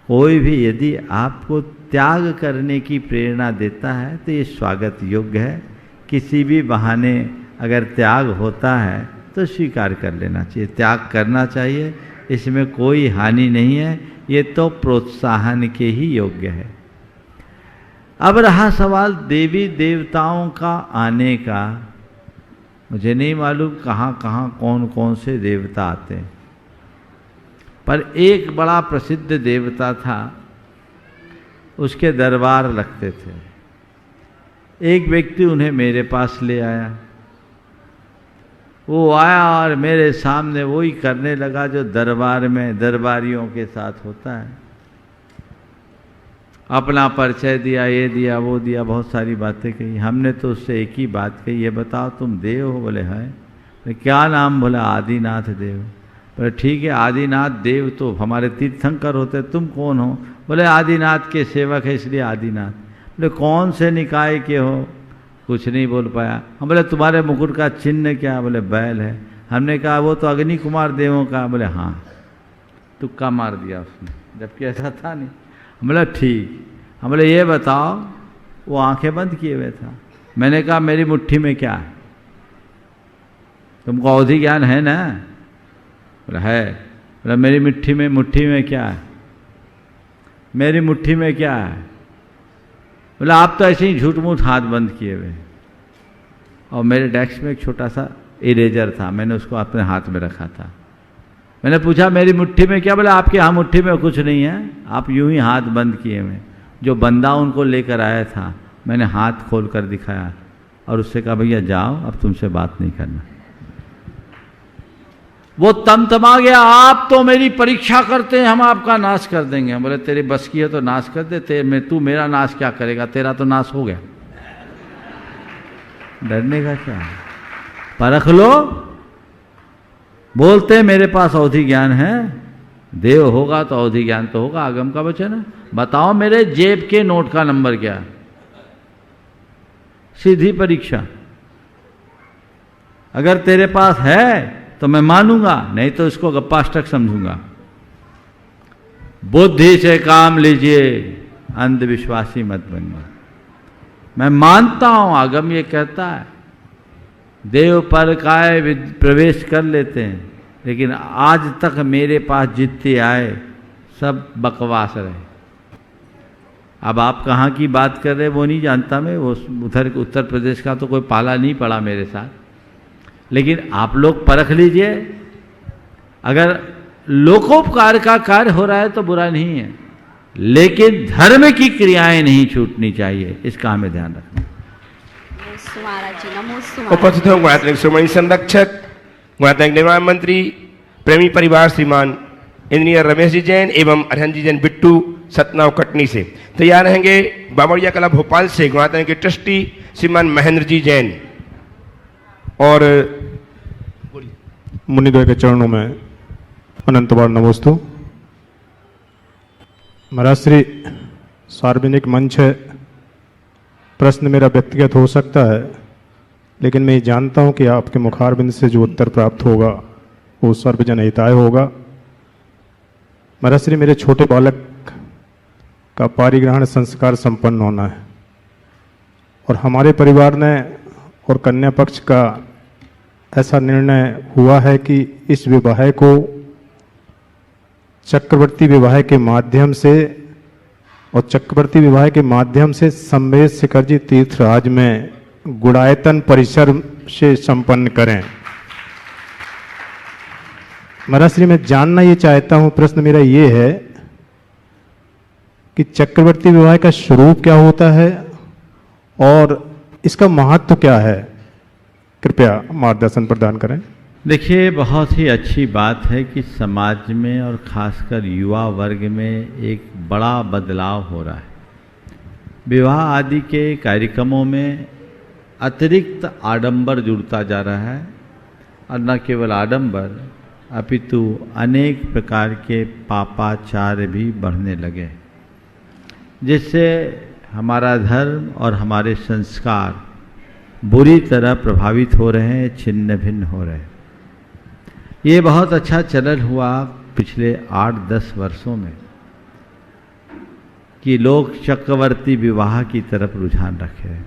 कोई भी यदि आपको त्याग करने की प्रेरणा देता है तो ये स्वागत योग्य है। किसी भी बहाने अगर त्याग होता है तो स्वीकार कर लेना चाहिए, त्याग करना चाहिए, इसमें कोई हानि नहीं है। ये तो प्रोत्साहन के ही योग्य है। अब रहा सवाल देवी देवताओं का आने का, मुझे नहीं मालूम कहाँ कहाँ कौन कौन से देवता आते हैं, पर एक बड़ा प्रसिद्ध देवता था, उसके दरबार लगते थे। एक व्यक्ति उन्हें मेरे पास ले आया, वो आया और मेरे सामने वही करने लगा जो दरबार में दरबारियों के साथ होता है। अपना परिचय दिया, ये दिया वो दिया, बहुत सारी बातें कही। हमने तो उससे एक ही बात कही, ये बताओ तुम देव हो? बोले हैं। क्या नाम? बोला आदिनाथ देव। बोले ठीक है, आदिनाथ देव तो हमारे तीर्थंकर होते, तुम कौन हो? बोले आदिनाथ के सेवक है इसलिए आदिनाथ। बोले कौन से निकाय के हो? कुछ नहीं बोल पाया। हम बोले तुम्हारे मुकुट का चिन्ह क्या? बोले बैल है। हमने कहा वो तो अग्नि कुमार देवों का। बोले हाँ। तुक्का मार दिया उसने, जबकि ऐसा था नहीं। हम बोले ठीक। हम बोले ये बताओ, वो आंखें बंद किए हुए था। मैंने कहा मेरी मुट्ठी में क्या है? तुमको अवधि ज्ञान है ना? बोला है। बोला मेरी मुट्ठी में क्या है? मेरी मुट्ठी में क्या है? बोला आप तो ऐसे ही झूठ मूठ हाथ बंद किए हुए। और मेरे डेस्क में एक छोटा सा इरेजर था, मैंने उसको अपने हाथ में रखा था। मैंने पूछा मेरी मुट्ठी में क्या? बोला आपके यहाँ मुट्ठी में कुछ नहीं है, आप यूं ही हाथ बंद किए हुए। जो बंदा उनको लेकर आया था, मैंने हाथ खोल कर दिखाया और उससे कहा भैया जाओ, अब तुमसे बात नहीं करना। वो तमतमा गया, आप तो मेरी परीक्षा करते हैं, हम आपका नाश कर देंगे। हम बोले तेरी बस की है तो नाश कर दे, तू मेरा नाश क्या करेगा? तेरा तो नाश हो गया। डरने का क्या है? परख लो। बोलते मेरे पास अवधि ज्ञान है, देव होगा तो अवधि ज्ञान तो होगा, आगम का वचन है। बताओ मेरे जेब के नोट का नंबर क्या है? सीधी परीक्षा। अगर तेरे पास है तो मैं मानूंगा, नहीं तो इसको गप्पाष्टक समझूंगा। बुद्धि से काम लीजिए, अंधविश्वासी मत बनिए। मैं मानता हूं आगम ये कहता है देव पर काय प्रवेश कर लेते हैं, लेकिन आज तक मेरे पास जितने आए सब बकवास रहे। अब आप कहाँ की बात कर रहे वो नहीं जानता मैं, वो उधर उत्तर प्रदेश का तो कोई पाला नहीं पड़ा मेरे साथ। लेकिन आप लोग परख लीजिए, अगर लोकोपकार का कार्य हो रहा है तो बुरा नहीं है, लेकिन धर्म की क्रियाएं नहीं छूटनी चाहिए, इसका हमें ध्यान रखना। उपस्थित हों गुणात्मक श्रोमणी संरक्षक, गुणात्मक निर्माण मंत्री, प्रेमी परिवार श्रीमान इंजीनियर रमेश जी जैन एवं अरहन जी जैन बिट्टू सतनाव कटनी से। तैयार रहेंगे बाबड़िया कला भोपाल से गुणात्मक के ट्रस्टी श्रीमान महेंद्र जी जैन। और मुनिद्वय के चरणों में अनंत बार नमोस्तु। महाराज श्री सार्वजनिक मंच है, प्रश्न मेरा व्यक्तिगत हो सकता है, लेकिन मैं ये जानता हूं कि आपके मुखारबिंद से जो उत्तर प्राप्त होगा वो सर्वजन हिताय होगा। महाराज श्री मेरे छोटे बालक का पारिग्रहण संस्कार संपन्न होना है और हमारे परिवार ने और कन्या पक्ष का ऐसा निर्णय हुआ है कि इस विवाह को चक्रवर्ती विवाह के माध्यम से और चक्रवर्ती विवाह के माध्यम से संवेद शिखर जी तीर्थराज में गुड़ायतन परिसर से संपन्न करें। महाराज श्री मैं जानना ये चाहता हूं, प्रश्न मेरा ये है कि चक्रवर्ती विवाह का स्वरूप क्या होता है और इसका महत्व क्या है? कृपया मार्गदर्शन प्रदान करें। देखिए, बहुत ही अच्छी बात है कि समाज में और खासकर युवा वर्ग में एक बड़ा बदलाव हो रहा है। विवाह आदि के कार्यक्रमों में अतिरिक्त आडंबर जुड़ता जा रहा है और न केवल आडंबर अपितु अनेक प्रकार के पापाचार भी बढ़ने लगे, जिससे हमारा धर्म और हमारे संस्कार बुरी तरह प्रभावित हो रहे हैं, छिन्न भिन्न हो रहे हैं। ये बहुत अच्छा चलन हुआ पिछले 8-10 वर्षों में कि लोग चक्रवर्ती विवाह की तरफ रुझान रखे हैं।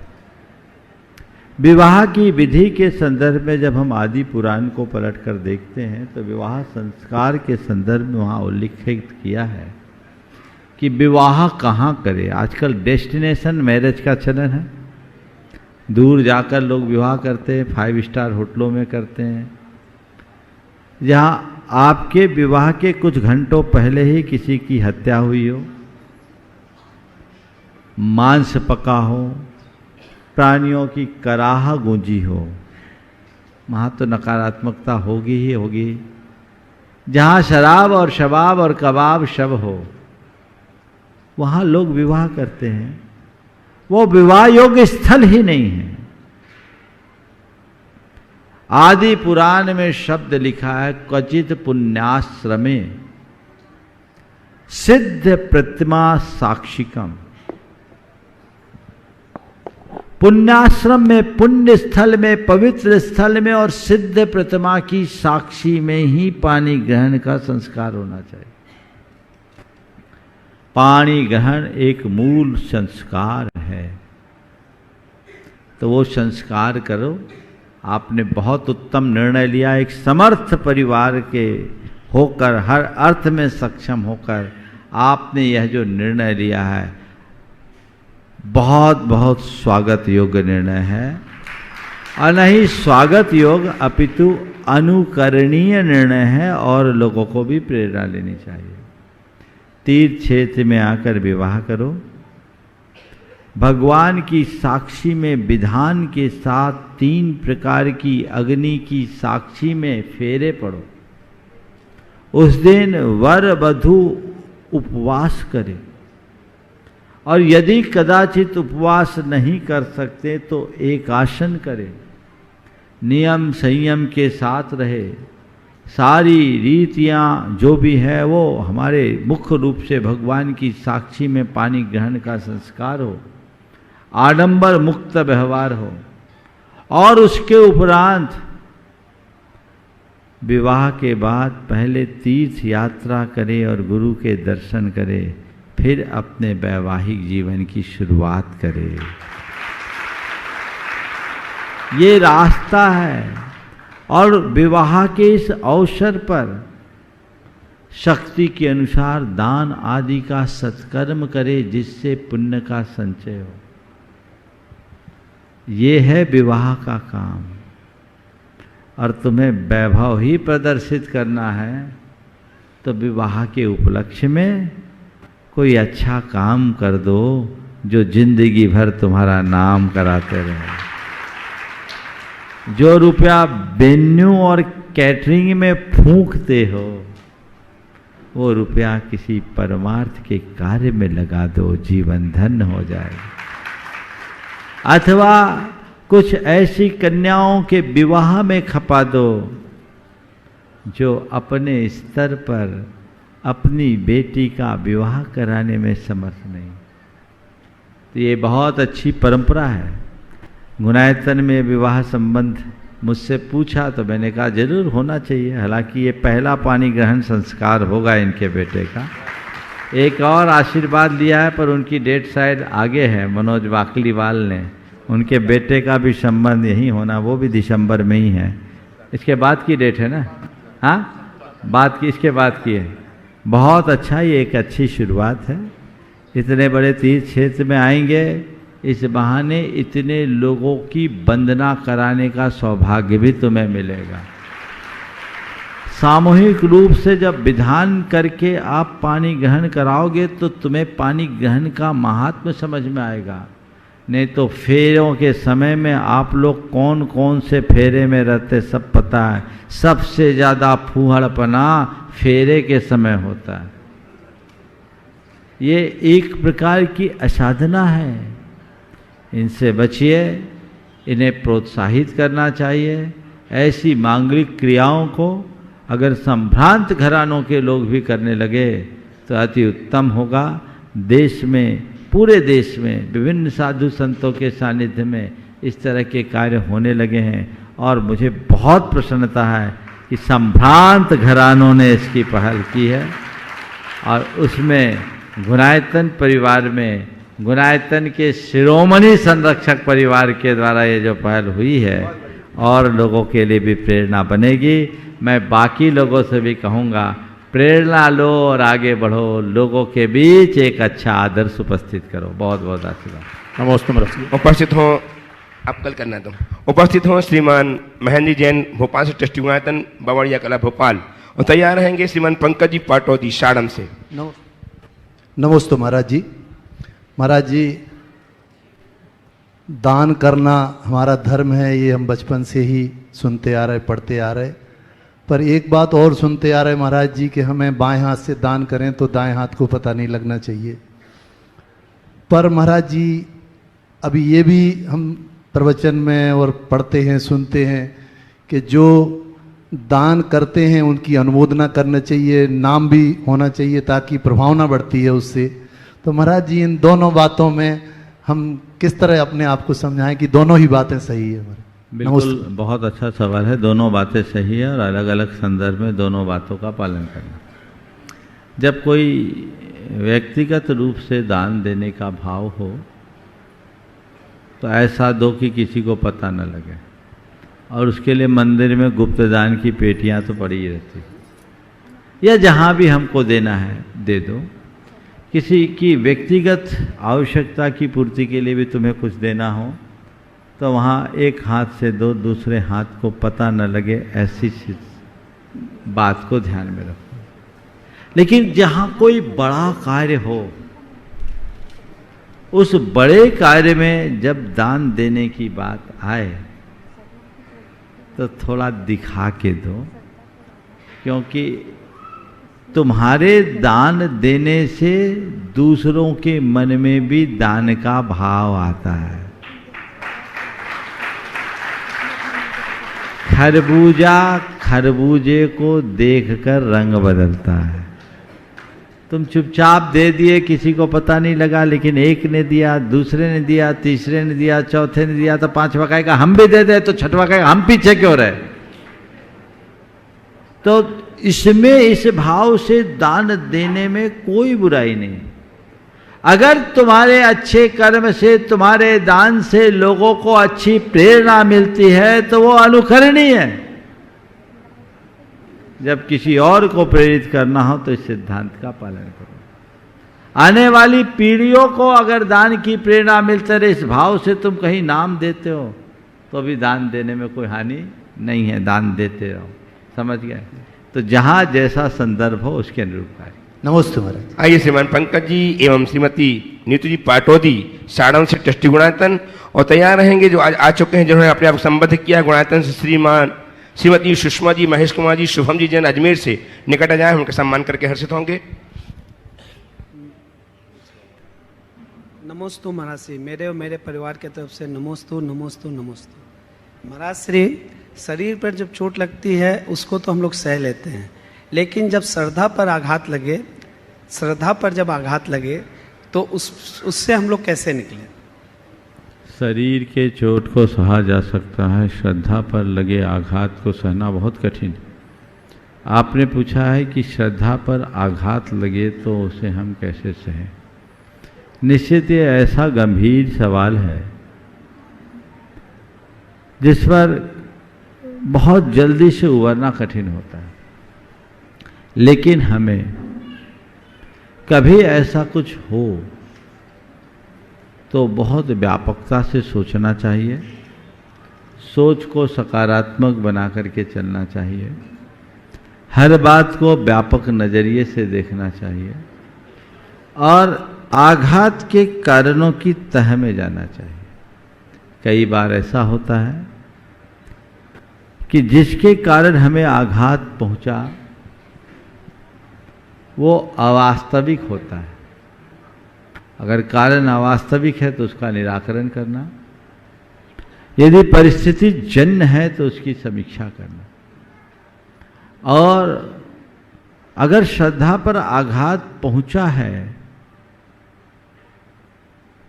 विवाह की विधि के संदर्भ में जब हम आदि पुराण को पलट कर देखते हैं तो विवाह संस्कार के संदर्भ में वहाँ उल्लिखित किया है कि विवाह कहाँ करें। आजकल डेस्टिनेशन मैरिज का चलन है, दूर जाकर लोग विवाह करते हैं, 5 स्टार होटलों में करते हैं, जहाँ आपके विवाह के कुछ घंटों पहले ही किसी की हत्या हुई हो, मांस पका हो, प्राणियों की कराह गूंजी हो, वहाँ तो नकारात्मकता होगी ही होगी। जहाँ शराब और शबाब और कबाब शब हो, वहाँ लोग विवाह करते हैं, वो विवाह योग्य स्थल ही नहीं है। आदि पुराण में शब्द लिखा है, क्वचित पुण्याश्रमे सिद्ध प्रतिमा साक्षिकम। पुण्याश्रम में, पुण्य स्थल में, पवित्र स्थल में और सिद्ध प्रतिमा की साक्षी में ही पानी ग्रहण का संस्कार होना चाहिए। पानी ग्रहण एक मूल संस्कार है, तो वो संस्कार करो। आपने बहुत उत्तम निर्णय लिया, एक समर्थ परिवार के होकर, हर अर्थ में सक्षम होकर आपने यह जो निर्णय लिया है, बहुत बहुत स्वागत योग्य निर्णय है। और नहीं स्वागत योग्य अपितु अनुकरणीय निर्णय है, और लोगों को भी प्रेरणा लेनी चाहिए। तीर्थ क्षेत्र में आकर विवाह करो, भगवान की साक्षी में विधान के साथ 3 प्रकार की अग्नि की साक्षी में फेरे पड़ो। उस दिन वर वधू उपवास करे, और यदि कदाचित उपवास नहीं कर सकते तो एक आसन करे, नियम संयम के साथ रहे, सारी रीतियां जो भी है वो हमारे मुख्य रूप से भगवान की साक्षी में पानी ग्रहण का संस्कार हो, आडंबर मुक्त व्यवहार हो, और उसके उपरांत विवाह के बाद पहले तीर्थ यात्रा करे और गुरु के दर्शन करे, फिर अपने वैवाहिक जीवन की शुरुआत करे। ये रास्ता है। और विवाह के इस अवसर पर शक्ति के अनुसार दान आदि का सत्कर्म करे, जिससे पुण्य का संचय हो। ये है विवाह का काम। और तुम्हें वैभव ही प्रदर्शित करना है तो विवाह के उपलक्ष्य में कोई अच्छा काम कर दो, जो जिंदगी भर तुम्हारा नाम कराते रहे। जो रुपया वेन्यू और कैटरिंग में फूंकते हो, वो रुपया किसी परमार्थ के कार्य में लगा दो, जीवन धन्य हो जाएगा। अथवा कुछ ऐसी कन्याओं के विवाह में खपा दो जो अपने स्तर पर अपनी बेटी का विवाह कराने में समर्थ नहीं। तो ये बहुत अच्छी परंपरा है। गुनायतन में विवाह संबंध मुझसे पूछा तो मैंने कहा जरूर होना चाहिए। हालांकि ये पहला पानी ग्रहण संस्कार होगा इनके बेटे का। एक और आशीर्वाद लिया है पर उनकी डेट शायद आगे है, मनोज वाकलीवाल ने। उनके बेटे का भी संबंध यही होना, वो भी दिसंबर में ही है। इसके बाद की डेट है ना? हाँ, बात की, इसके बाद की है। बहुत अच्छा, ये एक अच्छी शुरुआत है। इतने बड़े तीर्थ क्षेत्र में आएंगे, इस बहाने इतने लोगों की वंदना कराने का सौभाग्य भी तुम्हें मिलेगा। सामूहिक रूप से जब विधान करके आप पानी ग्रहण कराओगे तो तुम्हें पानी ग्रहण का महात्म्य समझ में आएगा। नहीं तो फेरों के समय में आप लोग कौन कौन से फेरे में रहते सब पता है। सबसे ज़्यादा फूहड़पना फेरे के समय होता है। ये एक प्रकार की असाधना है, इनसे बचिए। इन्हें प्रोत्साहित करना चाहिए। ऐसी मांगलिक क्रियाओं को अगर संभ्रांत घरानों के लोग भी करने लगे तो अति उत्तम होगा। देश में, पूरे देश में विभिन्न साधु संतों के सानिध्य में इस तरह के कार्य होने लगे हैं और मुझे बहुत प्रसन्नता है कि संभ्रांत घरानों ने इसकी पहल की है। और उसमें गुनायतन परिवार में, गुनायतन के शिरोमणि संरक्षक परिवार के द्वारा ये जो पहल हुई है और लोगों के लिए भी प्रेरणा बनेगी। मैं बाकी लोगों से भी कहूँगा, प्रेरणा लो और आगे बढ़ो, लोगों के बीच एक अच्छा आदर्श उपस्थित करो। बहुत बहुत आशीर्वाद। नमस्ते महाराज जी। उपस्थित हो, आप कल करना है तुम। उपस्थित हो श्रीमान महेंद्र जैन भोपाल से, ट्रस्टी गुणायतन बावड़िया कला भोपाल। और तैयार रहेंगे श्रीमान पंकज जी पाटौदी साड़म से। नमस्ते महाराज जी। महाराज जी, दान करना हमारा धर्म है, ये हम बचपन से ही सुनते आ रहे, पढ़ते आ रहे। पर एक बात और सुनते आ रहे महाराज जी कि हमें बाएं हाथ से दान करें तो दाएं हाथ को पता नहीं लगना चाहिए। पर महाराज जी, अभी ये भी हम प्रवचन में और पढ़ते हैं, सुनते हैं कि जो दान करते हैं उनकी अनुमोदना करना चाहिए, नाम भी होना चाहिए ताकि प्रभावना बढ़ती है उससे। तो महाराज जी, इन दोनों बातों में हम किस तरह अपने आप को समझाएं कि दोनों ही बातें सही है? बिल्कुल, बहुत अच्छा सवाल है। दोनों बातें सही है और अलग अलग संदर्भ में दोनों बातों का पालन करना। जब कोई व्यक्तिगत रूप से दान देने का भाव हो तो ऐसा दो कि किसी को पता न लगे, और उसके लिए मंदिर में गुप्त दान की पेटियां तो पड़ी ही रहती, या जहां भी हमको देना है दे दो। किसी की व्यक्तिगत आवश्यकता की पूर्ति के लिए भी तुम्हें कुछ देना हो तो वहाँ एक हाथ से दो, दूसरे हाथ को पता न लगे, ऐसी बात को ध्यान में रखो। लेकिन जहाँ कोई बड़ा कार्य हो, उस बड़े कार्य में जब दान देने की बात आए तो थोड़ा दिखा के दो, क्योंकि तुम्हारे दान देने से दूसरों के मन में भी दान का भाव आता है। खरबूजा खरबूजे को देखकर रंग बदलता है। तुम चुपचाप दे दिए, किसी को पता नहीं लगा, लेकिन एक ने दिया, दूसरे ने दिया, तीसरे ने दिया, चौथे ने दिया, तो पांचवा कहेगा हम भी दे दे, तो छठवा कहेगा हम पीछे क्यों रहे। तो इसमें, इस भाव से दान देने में कोई बुराई नहीं। अगर तुम्हारे अच्छे कर्म से, तुम्हारे दान से लोगों को अच्छी प्रेरणा मिलती है तो वो अनुकरणीय है। जब किसी और को प्रेरित करना हो तो इस सिद्धांत का पालन करो। आने वाली पीढ़ियों को अगर दान की प्रेरणा मिलती रहे, इस भाव से तुम कहीं नाम देते हो तो भी दान देने में कोई हानि नहीं है, दान देते रहो। समझ गए? तो जहां जैसा संदर्भ हो उसके अनुरूप कार्य। नमस्ते महाराज। आइए श्रीमान पंकज जी एवं श्रीमती नीतू जी पाटौदी साड़म से, ट्रस्टी गुणायतन। और तैयार रहेंगे जो आज आ चुके हैं, जिन्होंने अपने आप को संबोधित किया गुणायतन से, श्रीमान श्रीमती सुषमा जी, महेश कुमार जी, शुभम जी जैन अजमेर से निकट आ जाए, उनका सम्मान करके हर्षित होंगे। नमोस्तु महाराज श्री, मेरे और मेरे परिवार की तरफ से नमोस्तु नमोस्तु नमोस्तु। महाराज श्री, शरीर पर जब चोट लगती है उसको तो हम लोग सह लेते हैं, लेकिन जब श्रद्धा पर आघात लगे, श्रद्धा पर जब आघात लगे तो उससे हम लोग कैसे निकलें? शरीर के चोट को सहा जा सकता है, श्रद्धा पर लगे आघात को सहना बहुत कठिन। आपने पूछा है कि श्रद्धा पर आघात लगे तो उसे हम कैसे सहें। निश्चित ये ऐसा गंभीर सवाल है जिस पर बहुत जल्दी से उबरना कठिन होता है। लेकिन हमें कभी ऐसा कुछ हो तो बहुत व्यापकता से सोचना चाहिए, सोच को सकारात्मक बना करके चलना चाहिए, हर बात को व्यापक नज़रिए से देखना चाहिए और आघात के कारणों की तह में जाना चाहिए। कई बार ऐसा होता है कि जिसके कारण हमें आघात पहुंचा वो अवास्तविक होता है। अगर कारण अवास्तविक है तो उसका निराकरण करना, यदि परिस्थिति जन्य है तो उसकी समीक्षा करना, और अगर श्रद्धा पर आघात पहुंचा है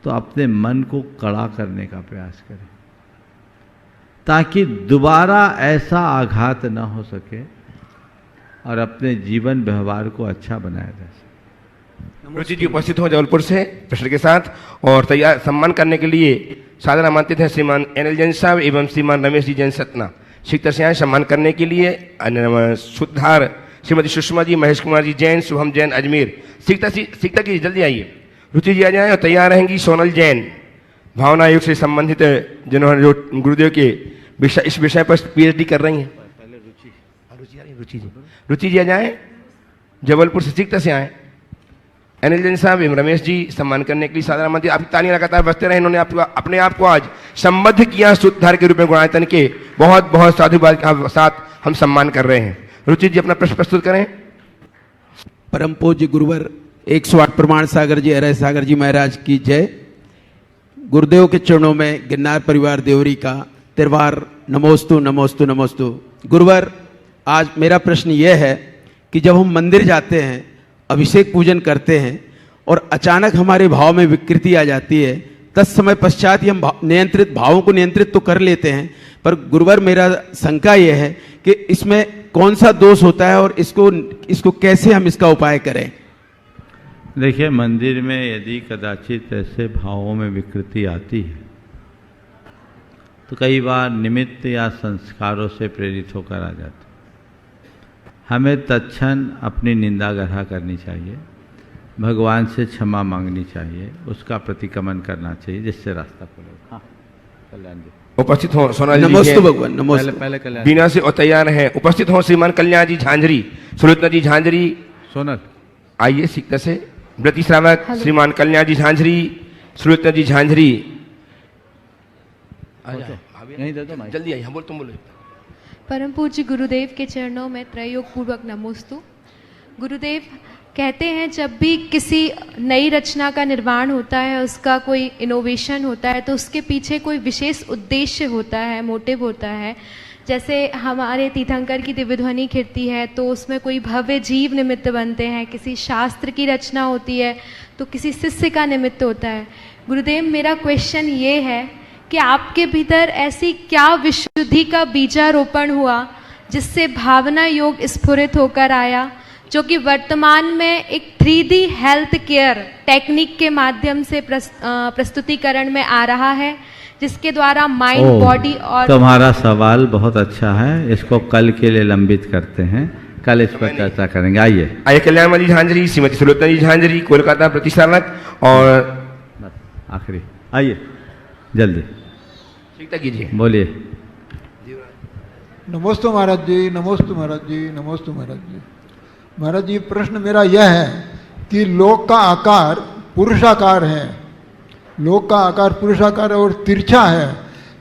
तो अपने मन को कड़ा करने का प्रयास करें ताकि दोबारा ऐसा आघात न हो सके और अपने जीवन व्यवहार को अच्छा बनाया जा सके। रुचि जी उपस्थित हो जबलपुर से प्रश्न के साथ, और तैयार सम्मान करने के लिए सादर आमंत्रित हैं श्रीमान एनएल जैन साहब एवं श्रीमान रमेश जी जैन सतना। शीघ्र से आए सम्मान करने के लिए। सुधार श्रीमती सुषमा जी, महेश कुमार जी जैन, शुभम जैन अजमेर। सीखता की जल्दी आइए। रुचि जी आ जाएं और तैयार रहेंगी सोनल जैन, भावना योग से संबंधित जिन्होंने जो गुरुदेव के इस विषय पर पीएचडी कर रही हैं। रुचि जी आ जाएं, जबलपुर से सीखता से आए। अनिल जैन साहब, एम रमेश जी सम्मान करने के लिए साधारण मंत्री। आपकी तालियां लगातार बजते रहे। इन्होंने अपने आप को आज संबद्ध किया सूत्रधार के रूप में गुणायतन के। बहुत बहुत साधुवाद के साथ हम सम्मान कर रहे हैं। रुचि जी अपना प्रश्न प्रस्तुत करें। परम पूज्य गुरुवर 108 प्रमाण सागर जी, अरय सागर जी महाराज की जय। गुरुदेव के चरणों में गिरनार परिवार देवरी का तिरवार नमोस्तु नमोस्तु नमोस्तु। गुरुवर, आज मेरा प्रश्न यह है कि जब हम मंदिर जाते हैं, अभिषेक पूजन करते हैं और अचानक हमारे भाव में विकृति आ जाती है, तत्समय पश्चात ही हम नियंत्रित भावों को नियंत्रित तो कर लेते हैं, पर गुरुवर मेरा शंका यह है कि इसमें कौन सा दोष होता है और इसको कैसे हम इसका उपाय करें। देखिए, मंदिर में यदि कदाचित ऐसे भावों में विकृति आती है तो कई बार निमित्त या संस्कारों से प्रेरित होकर आ जाती है। हमें तत्क्षण अपनी निंदा ग्रह करनी चाहिए, भगवान से क्षमा मांगनी चाहिए, उसका प्रतिक्रमण करना चाहिए, जिससे रास्ता खुलेगा। हाँ, कल्याण जी उपस्थित हो। सोनाली जी नमस्ते भगवान, नमस्ते। पहले कल्याण बीना से और तैयार हैं। उपस्थित हो श्रीमान कल्याण जी झांझरी, सुलोचना जी झांझरी, सोनल आइए सीखता से। व्रती श्रावक श्रीमान कल्याण जी झांझरी, सुलोचना जी झांझरी, जल्दी आइए। हम बोल, तुम बोलो। परम पूज्य गुरुदेव के चरणों में त्रयोग पूर्वक नमोस्तु। गुरुदेव कहते हैं जब भी किसी नई रचना का निर्माण होता है, उसका कोई इनोवेशन होता है, तो उसके पीछे कोई विशेष उद्देश्य होता है, मोटिव होता है। जैसे हमारे तीर्थंकर की दिव्य ध्वनि खिड़ती है तो उसमें कोई भव्य जीव निमित्त बनते हैं, किसी शास्त्र की रचना होती है तो किसी शिष्य का निमित्त होता है। गुरुदेव, मेरा क्वेश्चन ये है कि आपके भीतर ऐसी क्या विशुद्धि का बीजारोपण हुआ जिससे भावना योग स्फुरित होकर आया, जो कि वर्तमान में एक 3D हेल्थ केयर टेक्निक के माध्यम से प्रस्तुतिकरण में आ रहा है, जिसके द्वारा माइंड, बॉडी और। तुम्हारा सवाल बहुत अच्छा है, इसको कल के लिए लंबित करते हैं, कल इस पर चर्चा करेंगे। आइए कल्याण जी झांझरी, श्रीमती सुलोचना जी झांझरी, कोलकाता प्रतिष्ठानक। और आखिरी आइए जल्दी कीजिए, बोलिए। नमोस्तु महाराज जी, नमोस्तु महाराज जी, नमोस्तु महाराज जी। महाराज जी, प्रश्न मेरा यह है कि लोक का आकार पुरुषाकार है, लोक का आकार पुरुषाकार है और तिरछा है,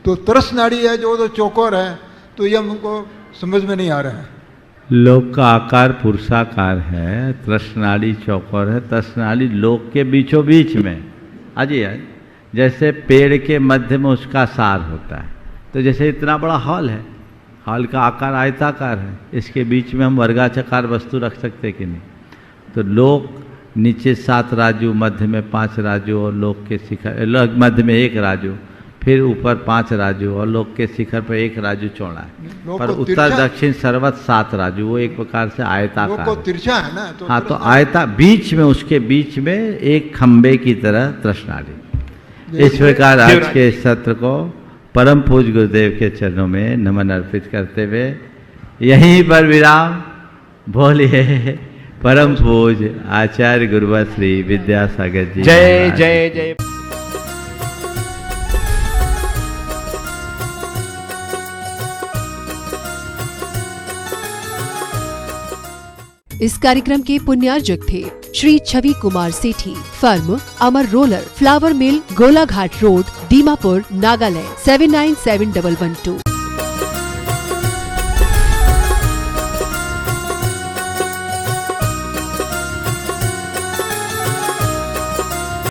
तो तरस नाड़ी है जो तो चौकोर है, तो ये हमको समझ में नहीं आ रहा है। लोक का आकार पुरुषाकार है, त्रसनाड़ी चौकोर है। त्रसनाड़ी लोक के बीचों बीच में अजय, जैसे पेड़ के मध्य में उसका सार होता है, तो जैसे इतना बड़ा हॉल है, हॉल का आकार आयताकार है, इसके बीच में हम वर्गाचाकार वस्तु रख सकते कि नहीं। तो लोक नीचे 7 राजू, मध्य में 5 राजू और लोक के शिखर मध्य में 1 राजू, फिर ऊपर 5 राजू और लोक के शिखर पर 1 राजू चौड़ा है, पर उत्तर दक्षिण सर्वत 7 राजू। वो एक प्रकार से आयताकार तिरछा है ना, हाँ, तो आयता बीच में, उसके बीच में एक खंबे की तरह तृष्णाड़ी। इस प्रकार आज के सत्र को परम पूज्य गुरुदेव के चरणों में नमन अर्पित करते हुए यहीं पर विराम। बोलिए परम पूज्य आचार्य गुरुवर श्री विद्यासागर जी। जय जय जय। इस कार्यक्रम के पुण्यार्जक थे श्री छवि कुमार सेठी, फर्म अमर रोलर, फ्लावर मिल, गोलाघाट रोड, दीमापुर, नागालैंड 797112।